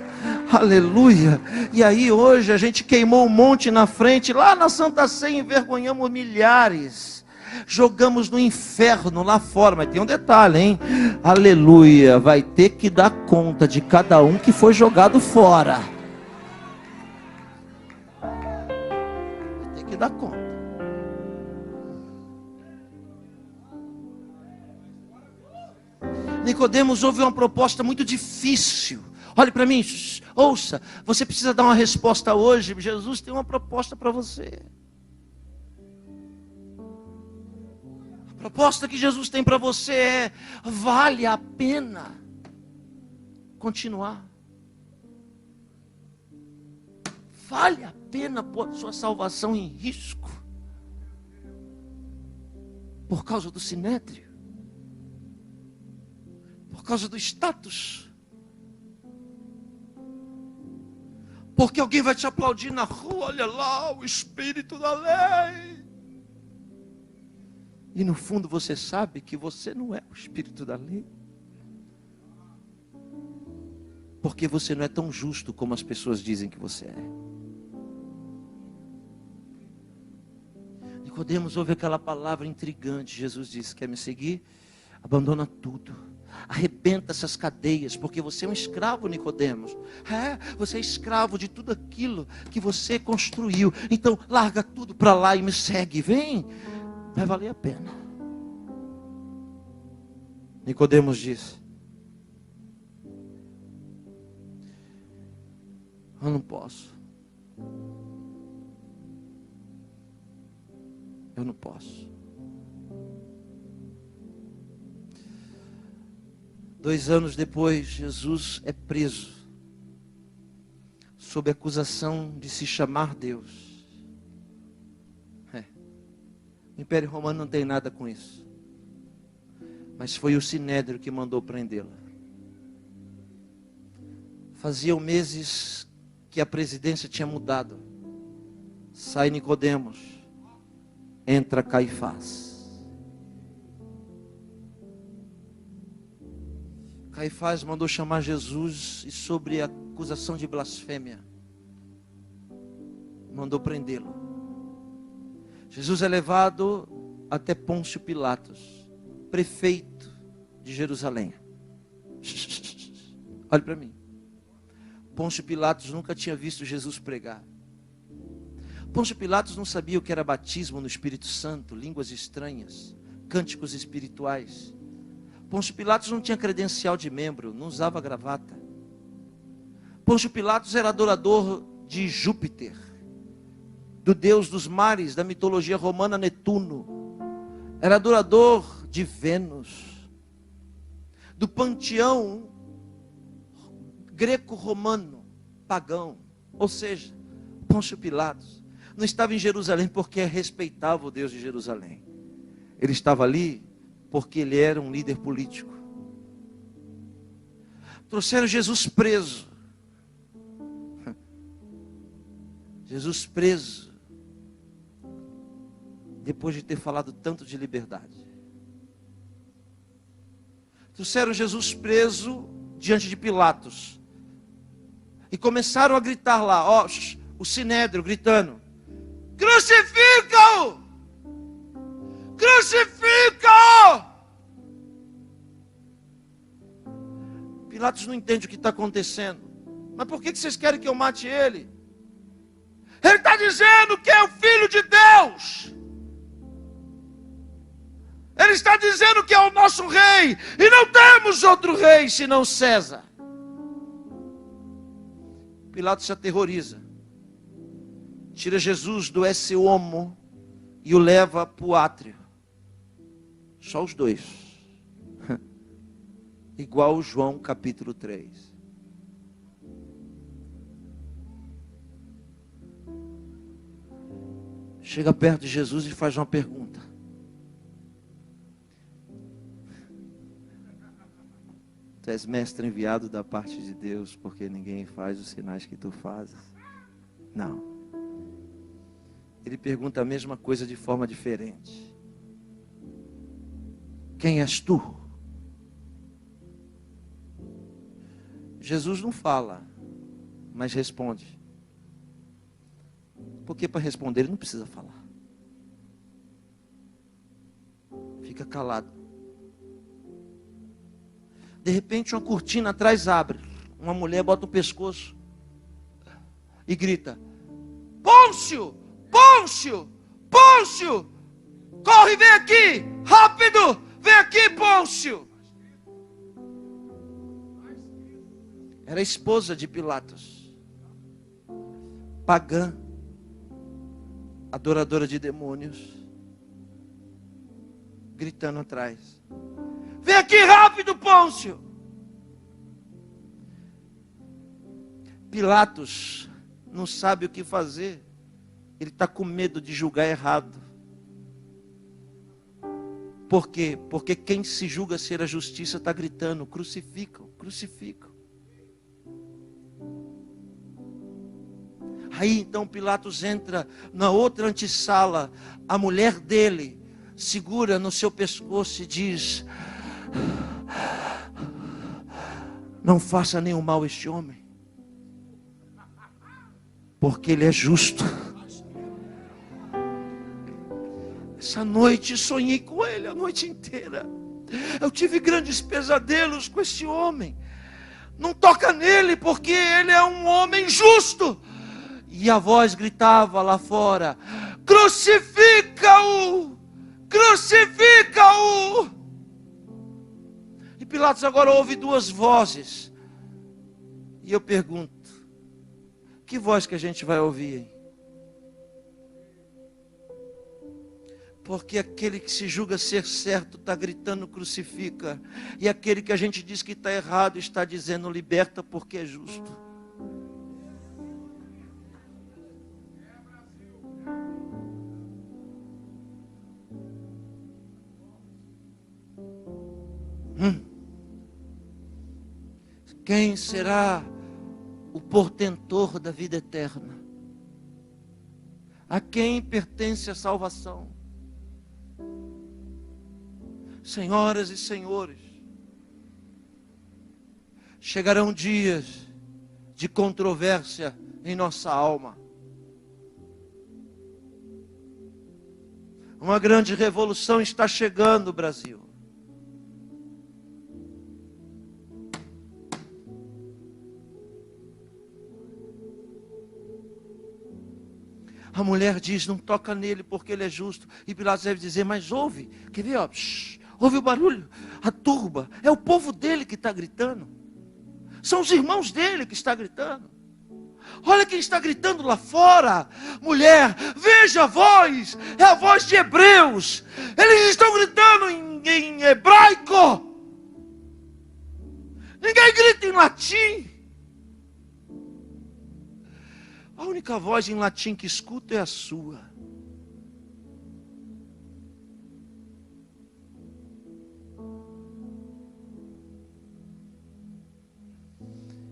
[SPEAKER 1] Aleluia! E aí hoje a gente queimou um monte na frente, lá na Santa Ceia envergonhamos milhares. Jogamos no inferno lá fora, mas tem um detalhe, hein? Aleluia! Vai ter que dar conta de cada um que foi jogado fora. Vai ter que dar conta. Nicodemos ouve uma proposta muito difícil. Olhe para mim, ouça, você precisa dar uma resposta hoje. Jesus tem uma proposta para você. A proposta que Jesus tem para você é: vale a pena continuar? Vale a pena pôr sua salvação em risco por causa do sinédrio? Por causa do status? Porque alguém vai te aplaudir na rua, olha lá, o espírito da lei. E no fundo você sabe que você não é o espírito da lei. Porque você não é tão justo como as pessoas dizem que você é. Nicodemos ouve aquela palavra intrigante. Jesus disse: quer me seguir? Abandona tudo. Arrebenta essas cadeias, porque você é um escravo, Nicodemos. Você é escravo de tudo aquilo que você construiu. Então larga tudo para lá e me segue. Vem, vai valer a pena. Nicodemos disse: eu não posso. Eu não posso. 2 anos depois, Jesus é preso, sob acusação de se chamar Deus. O Império Romano não tem nada com isso. Mas foi o Sinédrio que mandou prendê-lo. Faziam meses que a presidência tinha mudado. Sai Nicodemos, entra Caifás. Caifás mandou chamar Jesus e sobre a acusação de blasfêmia mandou prendê-lo. Jesus é levado até Pôncio Pilatos, prefeito de Jerusalém. Olhe para mim. Pôncio Pilatos nunca tinha visto Jesus pregar. Pôncio Pilatos não sabia o que era batismo no Espírito Santo, línguas estranhas, cânticos espirituais. Pôncio Pilatos não tinha credencial de membro, não usava gravata. Pôncio Pilatos era adorador de Júpiter, do deus dos mares, da mitologia romana Netuno. Era adorador de Vênus, do panteão greco-romano, pagão. Ou seja, Pôncio Pilatos não estava em Jerusalém porque respeitava o Deus de Jerusalém. Ele estava ali porque ele era um líder político. Trouxeram Jesus preso. Jesus preso, depois de ter falado tanto de liberdade. Trouxeram Jesus preso diante de Pilatos. E começaram a gritar lá, o Sinédrio gritando: crucifica-o! Crucifica-o! Pilatos não entende o que está acontecendo. Mas por que vocês querem que eu mate ele? Ele está dizendo que é o Filho de Deus. Ele está dizendo que é o nosso rei. E não temos outro rei senão César. Pilatos se aterroriza. Tira Jesus do esse homo e o leva para o átrio. Só os dois. Igual João capítulo 3. Chega perto de Jesus e faz uma pergunta. Tu és mestre enviado da parte de Deus, porque ninguém faz os sinais que tu fazes? Não. Ele pergunta a mesma coisa de forma diferente. Quem és tu? Jesus não fala, mas responde. Porque para responder ele não precisa falar. Fica calado. De repente uma cortina atrás abre. Uma mulher bota o pescoço e grita: Pôncio! Pôncio! Pôncio! Corre, vem aqui! Rápido! Vem aqui, Pôncio! Era a esposa de Pilatos, pagã, adoradora de demônios, gritando atrás: vem aqui rápido, Pôncio! Pilatos não sabe o que fazer. Ele está com medo de julgar errado. Por quê? Porque quem se julga ser a justiça está gritando: crucificam, crucificam. Aí então Pilatos entra na outra antessala. A mulher dele segura no seu pescoço e diz: não faça nenhum mal a este homem, porque ele é justo. Essa noite sonhei com ele a noite inteira. Eu tive grandes pesadelos com esse homem. Não toca nele, porque ele é um homem justo. E a voz gritava lá fora: crucifica-o! Crucifica-o! E Pilatos agora ouve duas vozes. E eu pergunto: que voz que a gente vai ouvir, hein? Porque aquele que se julga ser certo está gritando crucifica. E aquele que a gente diz que está errado está dizendo liberta, porque é justo. Quem será o portentor da vida eterna? A quem pertence a salvação? Senhoras e senhores, chegarão dias de controvérsia em nossa alma. Uma grande revolução está chegando, Brasil. A mulher diz: não toca nele porque ele é justo. E Pilatos deve dizer: mas ouve, quer ver, ó, ouve o barulho, a turba, é o povo dele que está gritando, são os irmãos dele que está gritando. Olha quem está gritando lá fora. Mulher, veja a voz, é a voz de hebreus, eles estão gritando em hebraico, ninguém grita em latim. A única voz em latim que escuto é a sua.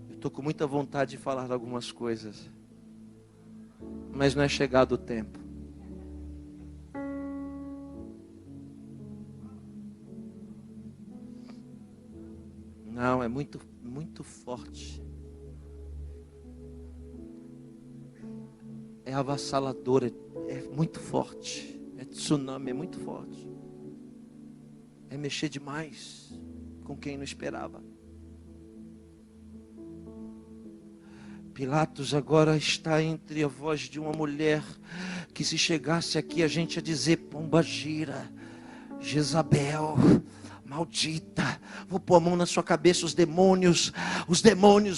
[SPEAKER 1] Estou com muita vontade de falar algumas coisas, mas não é chegado o tempo. Não, é muito, muito forte. É avassalador, é muito forte. É tsunami, é muito forte. É mexer demais com quem não esperava. Pilatos agora está entre a voz de uma mulher que, se chegasse aqui, a gente ia dizer: pombagira, Jezabel, maldita, vou pôr a mão na sua cabeça, os demônios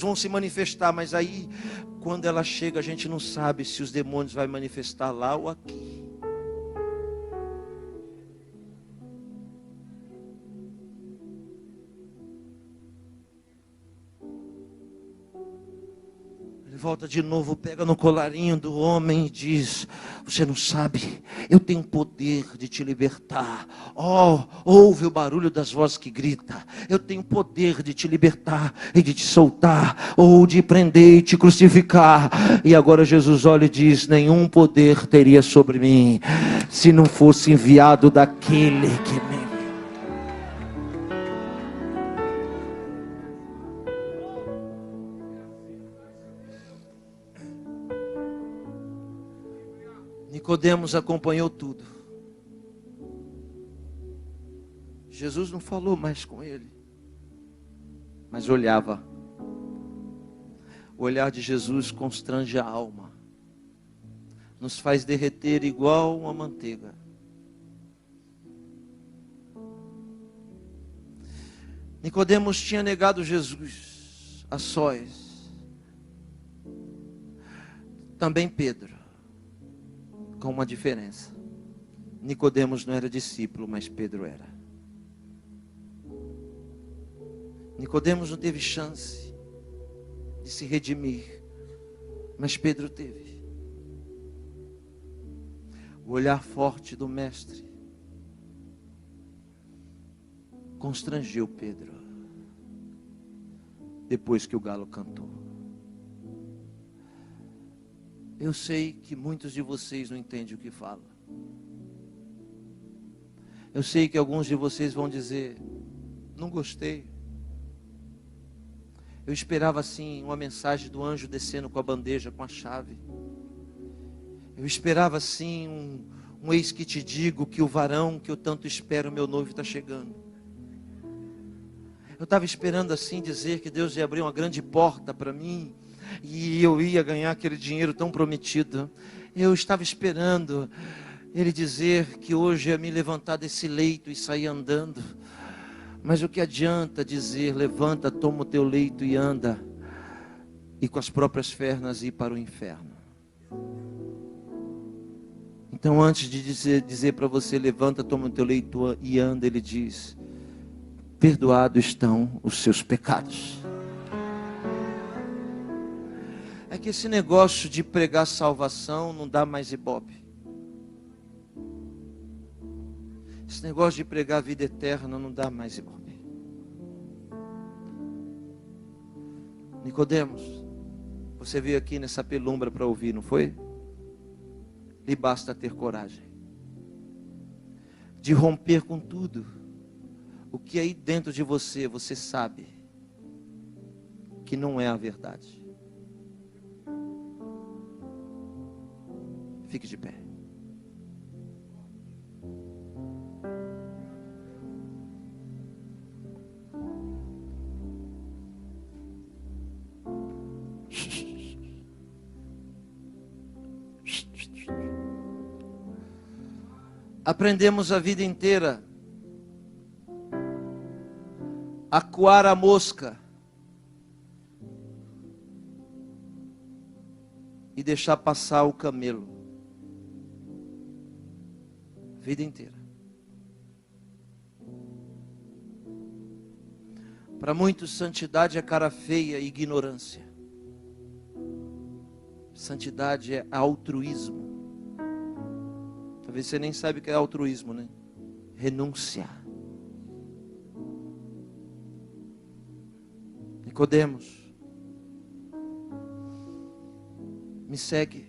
[SPEAKER 1] vão se manifestar. Mas aí, quando ela chega, a gente não sabe se os demônios vão manifestar lá ou aqui. Volta de novo, pega no colarinho do homem e diz: você não sabe, eu tenho poder de te libertar. Oh, ouve o barulho das vozes que grita. Eu tenho poder de te libertar e de te soltar, ou de prender e te crucificar. E agora Jesus olha e diz: nenhum poder teria sobre mim, se não fosse enviado daquele que me... Nicodemos acompanhou tudo. Jesus não falou mais com ele, mas olhava. O olhar de Jesus constrange a alma, nos faz derreter igual uma manteiga. Nicodemos tinha negado Jesus a sós. Também Pedro, com uma diferença. Nicodemos não era discípulo, mas Pedro era. Nicodemos não teve chance de se redimir, Mas Pedro teve. O olhar forte do mestre constrangeu Pedro. Depois que o galo cantou. Eu sei que muitos de vocês não entendem o que falo. Eu sei que alguns de vocês vão dizer: não gostei. Eu esperava assim uma mensagem do anjo descendo com a bandeja, com a chave. Eu esperava assim um eis que te digo que o varão que eu tanto espero, meu noivo, está chegando. Eu estava esperando assim dizer que Deus ia abrir uma grande porta para mim e eu ia ganhar aquele dinheiro tão prometido. Eu estava esperando Ele dizer que hoje ia me levantar desse leito e sair andando. Mas o que adianta dizer: levanta, toma o teu leito e anda, e com as próprias pernas ir para o inferno? Então, antes de dizer para você: levanta, toma o teu leito e anda, Ele diz: perdoados estão os seus pecados. É que esse negócio de pregar salvação não dá mais ibope. Esse negócio de pregar vida eterna não dá mais ibope. Nicodemos, você veio aqui nessa penumbra para ouvir, não foi? Lhe basta ter coragem de romper com tudo o que aí dentro de você sabe que não é a verdade. Fique de pé. Aprendemos a vida inteira a coar a mosca e deixar passar o camelo. Vida inteira. Para muitos, santidade é cara feia e ignorância. Santidade é altruísmo. Talvez você nem saiba o que é altruísmo, né? Renúncia. Nicodemos, me segue,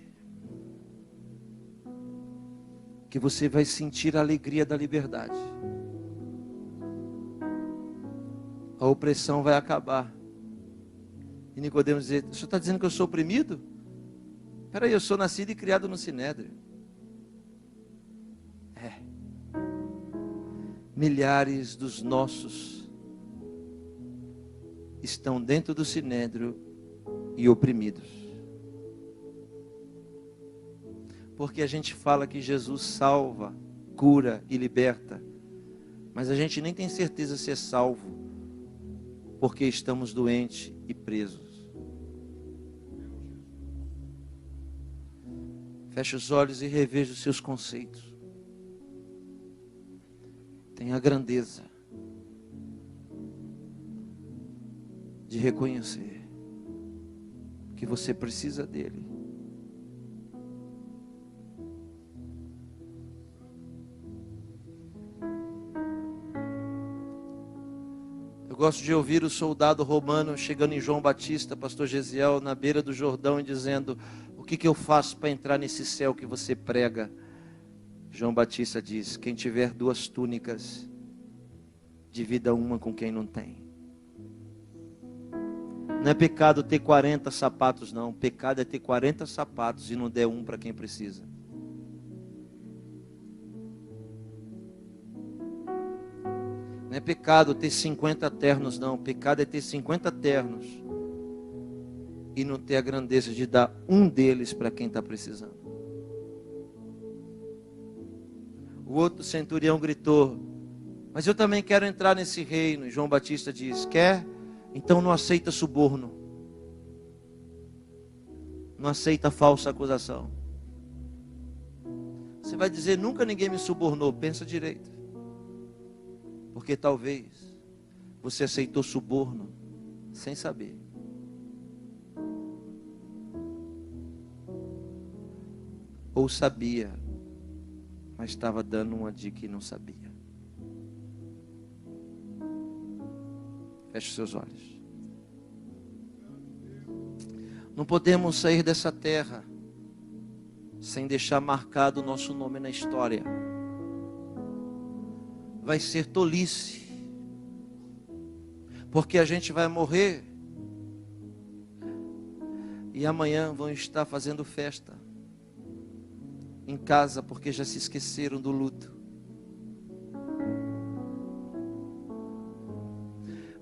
[SPEAKER 1] que você vai sentir a alegria da liberdade. A opressão vai acabar. E Nicodemos dizer: o senhor está dizendo que eu sou oprimido? Espera aí, eu sou nascido e criado no Sinédrio. Milhares dos nossos estão dentro do Sinédrio e oprimidos. Porque a gente fala que Jesus salva, cura e liberta, mas a gente nem tem certeza se é salvo, porque estamos doentes e presos. Feche os olhos e reveja os seus conceitos. Tenha a grandeza de reconhecer que você precisa dele. Eu gosto de ouvir o soldado romano chegando em João Batista, pastor Gesiel, na beira do Jordão, e dizendo: o que eu faço para entrar nesse céu que você prega? João Batista diz: quem tiver 2 túnicas, divida uma com quem não tem. Não é pecado ter 40 sapatos, não. Pecado é ter 40 sapatos e não der um para quem precisa. Não é pecado ter 50 ternos, não. Pecado é ter 50 ternos e não ter a grandeza de dar um deles para quem está precisando. O outro centurião gritou: mas eu também quero entrar nesse reino. E João Batista diz: quer? Então não aceita suborno. Não aceita falsa acusação. Você vai dizer: nunca ninguém me subornou. Pensa direito. Porque talvez você aceitou suborno sem saber. ou sabia, mas estava dando uma de que não sabia. Feche seus olhos. Não podemos sair dessa terra sem deixar marcado o nosso nome na história. Vai ser tolice, porque a gente vai morrer e amanhã vão estar fazendo festa em casa, porque já se esqueceram do luto.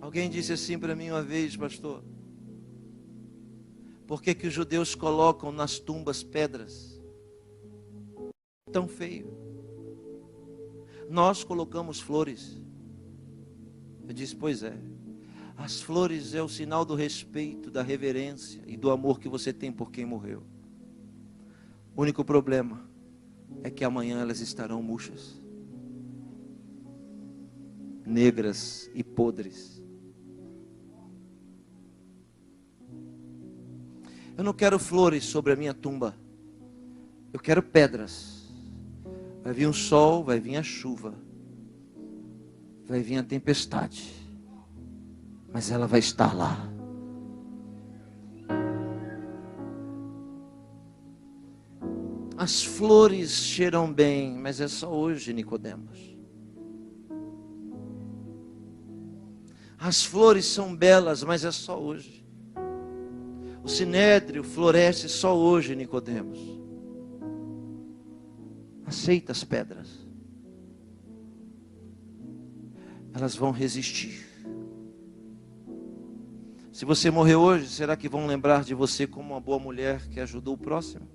[SPEAKER 1] Alguém disse assim para mim uma vez: pastor, por que os judeus colocam nas tumbas pedras? Tão feio. Nós colocamos flores. Eu disse: pois é. As flores é o sinal do respeito, da reverência e do amor que você tem por quem morreu. O único problema é que amanhã elas estarão murchas, negras e podres. Eu não quero flores sobre a minha tumba. Eu quero pedras. Vai vir um sol, vai vir a chuva, vai vir a tempestade, mas ela vai estar lá. As flores cheiram bem, mas é só hoje, Nicodemos. As flores são belas, mas é só hoje. O sinédrio floresce só hoje, Nicodemos. Aceita as pedras. Elas vão resistir. Se você morrer hoje, será que vão lembrar de você como uma boa mulher que ajudou o próximo?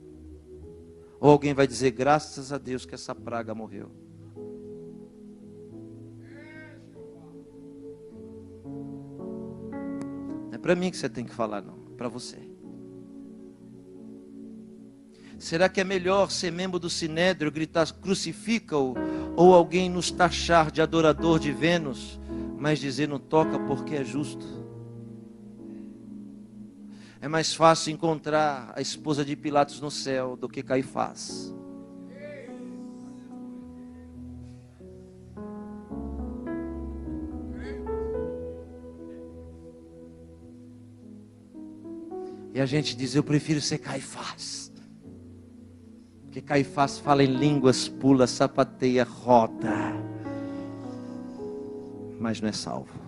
[SPEAKER 1] Ou alguém vai dizer: graças a Deus que essa praga morreu? Não é para mim que você tem que falar, não. É para você. Será que é melhor ser membro do Sinédrio, gritar crucifica-o, ou alguém nos taxar de adorador de Vênus, mas dizer não toca porque é justo? É mais fácil encontrar a esposa de Pilatos no céu do que Caifás. E a gente diz: eu prefiro ser Caifás. Porque Caifás fala em línguas, pula, sapateia, roda, mas não é salvo.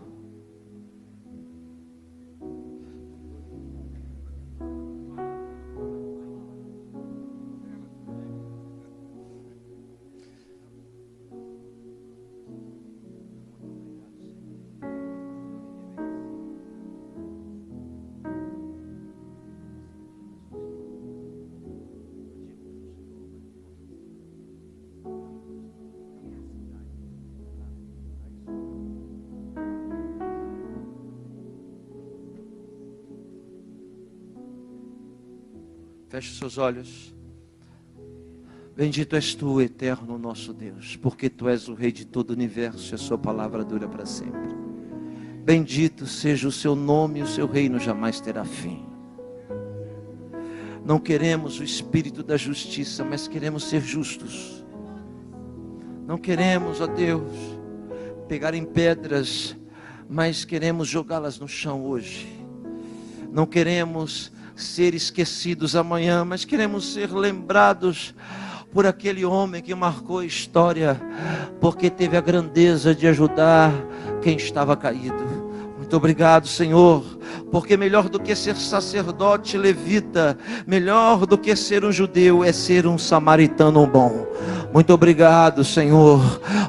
[SPEAKER 1] Feche os seus olhos. Bendito és tu, eterno nosso Deus, porque tu és o Rei de todo o universo e a sua palavra dura para sempre. Bendito seja o seu nome e o seu reino jamais terá fim. Não queremos o espírito da justiça, mas queremos ser justos. Não queremos, ó Deus, pegar em pedras, mas queremos jogá-las no chão hoje. Não queremos ser esquecidos amanhã, mas queremos ser lembrados por aquele homem que marcou a história, porque teve a grandeza de ajudar quem estava caído. Muito obrigado, Senhor, porque melhor do que ser sacerdote levita, melhor do que ser um judeu, é ser um samaritano bom. Muito obrigado, Senhor.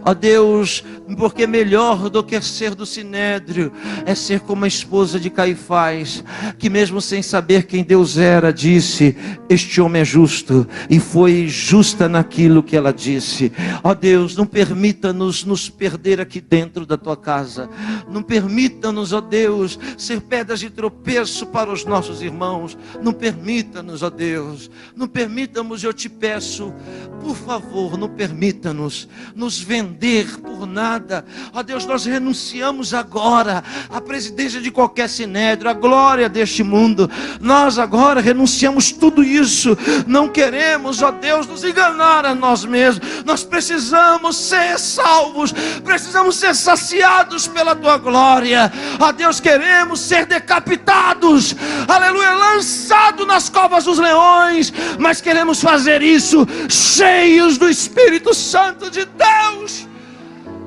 [SPEAKER 1] Ó Deus, porque melhor do que ser do Sinédrio é ser como a esposa de Caifás, que mesmo sem saber quem Deus era, disse: este homem é justo, e foi justa naquilo que ela disse. Ó Deus, não permita-nos nos perder aqui dentro da tua casa. Não permita-nos, ó Deus, ser pedras de tropeço para os nossos irmãos. Não permita-nos, ó Deus, não permita-nos, eu te peço, por favor, novo, não permita-nos nos vender por nada. Ó Deus, nós renunciamos agora à presidência de qualquer sinédrio, à glória deste mundo. Nós agora renunciamos tudo isso. Não queremos, ó Deus, nos enganar a nós mesmos. Nós precisamos ser salvos, precisamos ser saciados pela tua glória. Ó Deus, queremos ser decapitados, aleluia, lançados nas covas dos leões, mas queremos fazer isso cheios do Espírito Santo de Deus.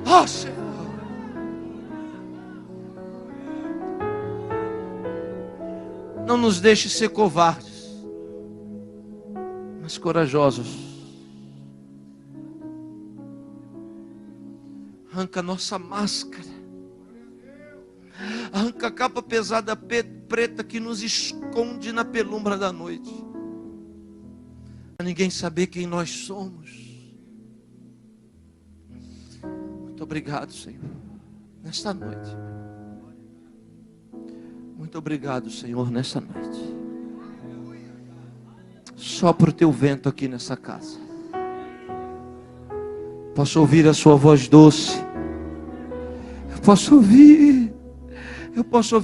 [SPEAKER 1] Ó Senhor, não nos deixe ser covardes, mas corajosos. Arranca a nossa máscara, arranca a capa pesada preta que nos esconde na penumbra da noite, para ninguém saber quem nós somos. Muito obrigado, Senhor, nesta noite. Muito obrigado, Senhor, nesta noite. Sopra o teu vento aqui nessa casa. Posso ouvir a sua voz doce. Eu posso ouvir. Eu posso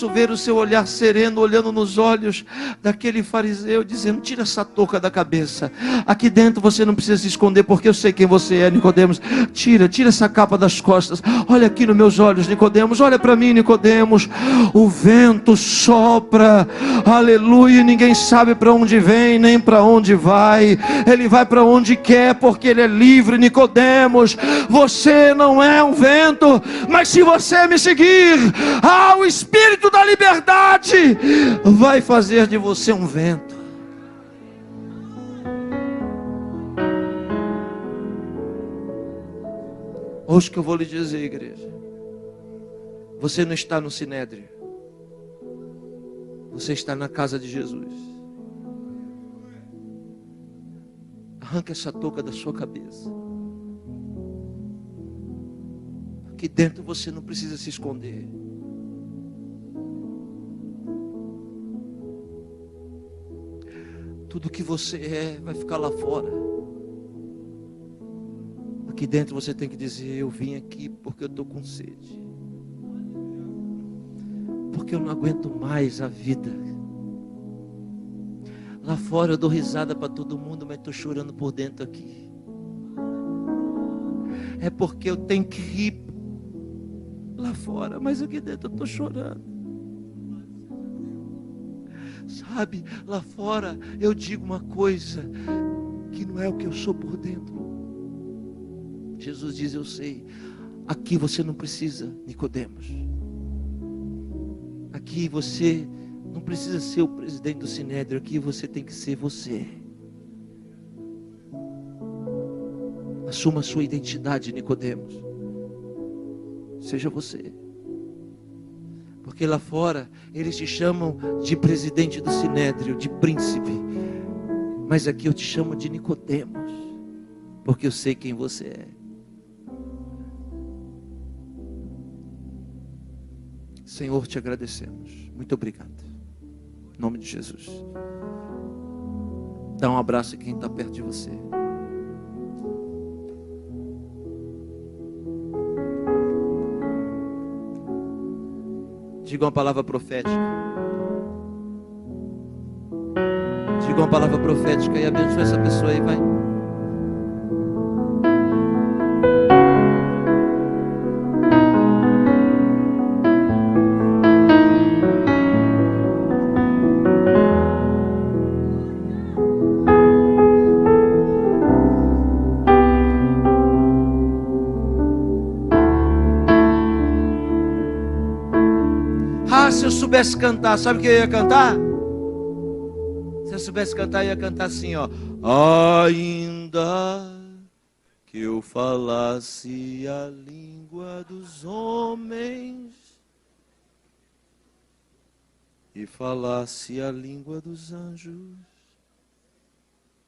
[SPEAKER 1] ver o seu olhar sereno, olhando nos olhos daquele fariseu, dizendo: tira essa touca da cabeça. Aqui dentro você não precisa se esconder, porque eu sei quem você é, Nicodemos. Tira essa capa das costas. Olha aqui nos meus olhos, Nicodemos. Olha para mim, Nicodemos. O vento sopra, aleluia, e ninguém sabe para onde vem, nem para onde vai. Ele vai para onde quer, porque ele é livre, Nicodemos. Você não é um vento, mas se você me seguir, o Espírito da liberdade vai fazer de você um vento. Hoje que eu vou lhe dizer, igreja, você não está no sinédrio, você está na casa de Jesus. Arranca essa touca da sua cabeça. Aqui dentro você não precisa se esconder. Tudo que você é vai ficar lá fora. Aqui dentro você tem que dizer: eu vim aqui porque eu estou com sede, porque eu não aguento mais a vida. Lá fora eu dou risada para todo mundo, mas estou chorando por dentro aqui. É porque eu tenho que rir lá fora, mas aqui dentro eu estou chorando. Sabe, lá fora eu digo uma coisa que não é o que eu sou por dentro. Jesus diz: eu sei. Aqui você não precisa, Nicodemos. Aqui você não precisa ser o presidente do sinédrio. Aqui você tem que ser você. Assuma a sua identidade, Nicodemos. Seja você. Porque lá fora eles te chamam de presidente do sinédrio, de príncipe. Mas aqui eu te chamo de Nicodemos, porque eu sei quem você é. Senhor, te agradecemos. Muito obrigado. Em nome de Jesus. Dá um abraço a quem está perto de você. Diga uma palavra profética. Diga uma palavra profética e abençoe essa pessoa aí, vai. Se eu soubesse cantar, sabe o que eu ia cantar? Se eu soubesse cantar, eu ia cantar assim, ó. Ainda que eu falasse a língua dos homens e falasse a língua dos anjos,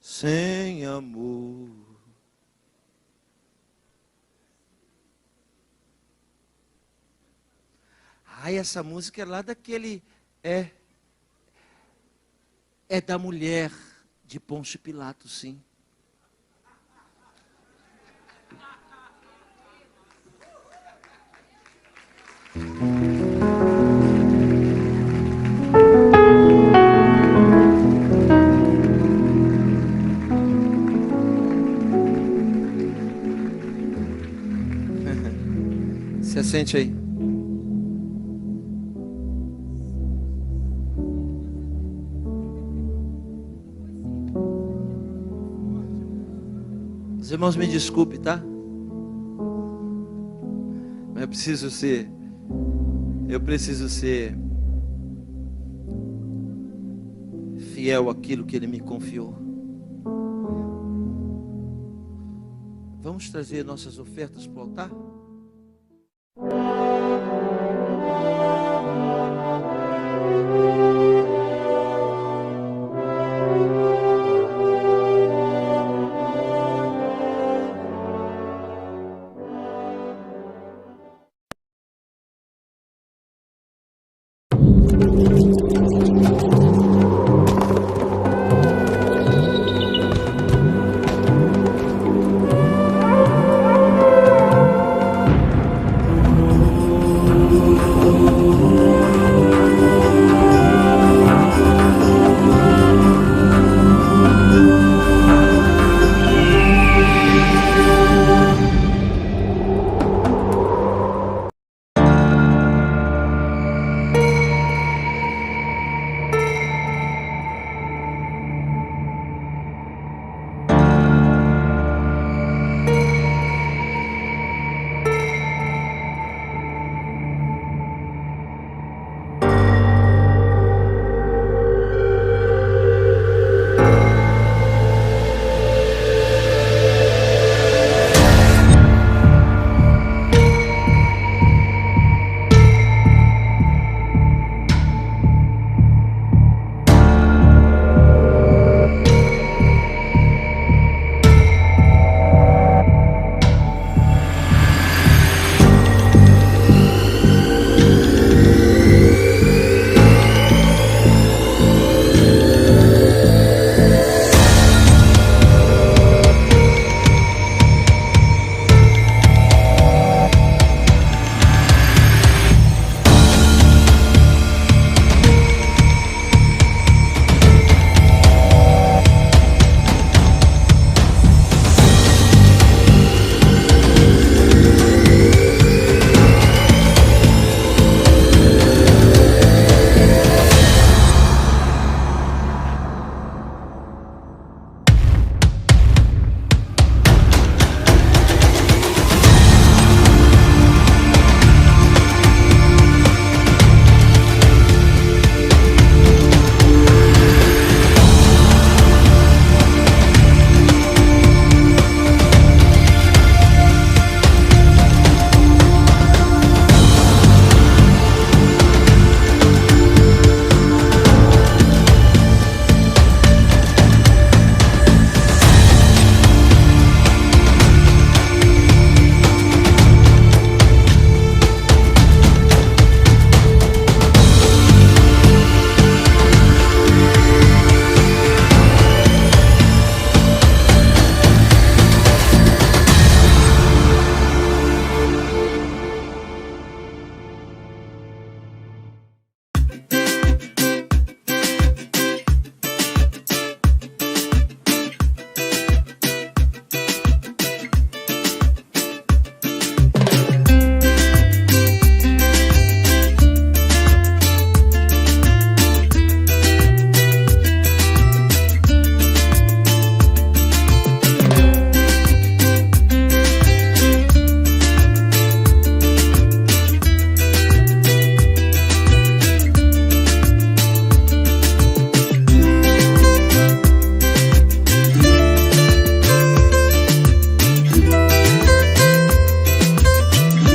[SPEAKER 1] sem amor, essa música é lá daquele, é da mulher de Pôncio Pilatos, sim. Se assente aí. Os irmãos me desculpe, tá? Mas eu preciso ser fiel àquilo que Ele me confiou. Vamos trazer nossas ofertas para o altar?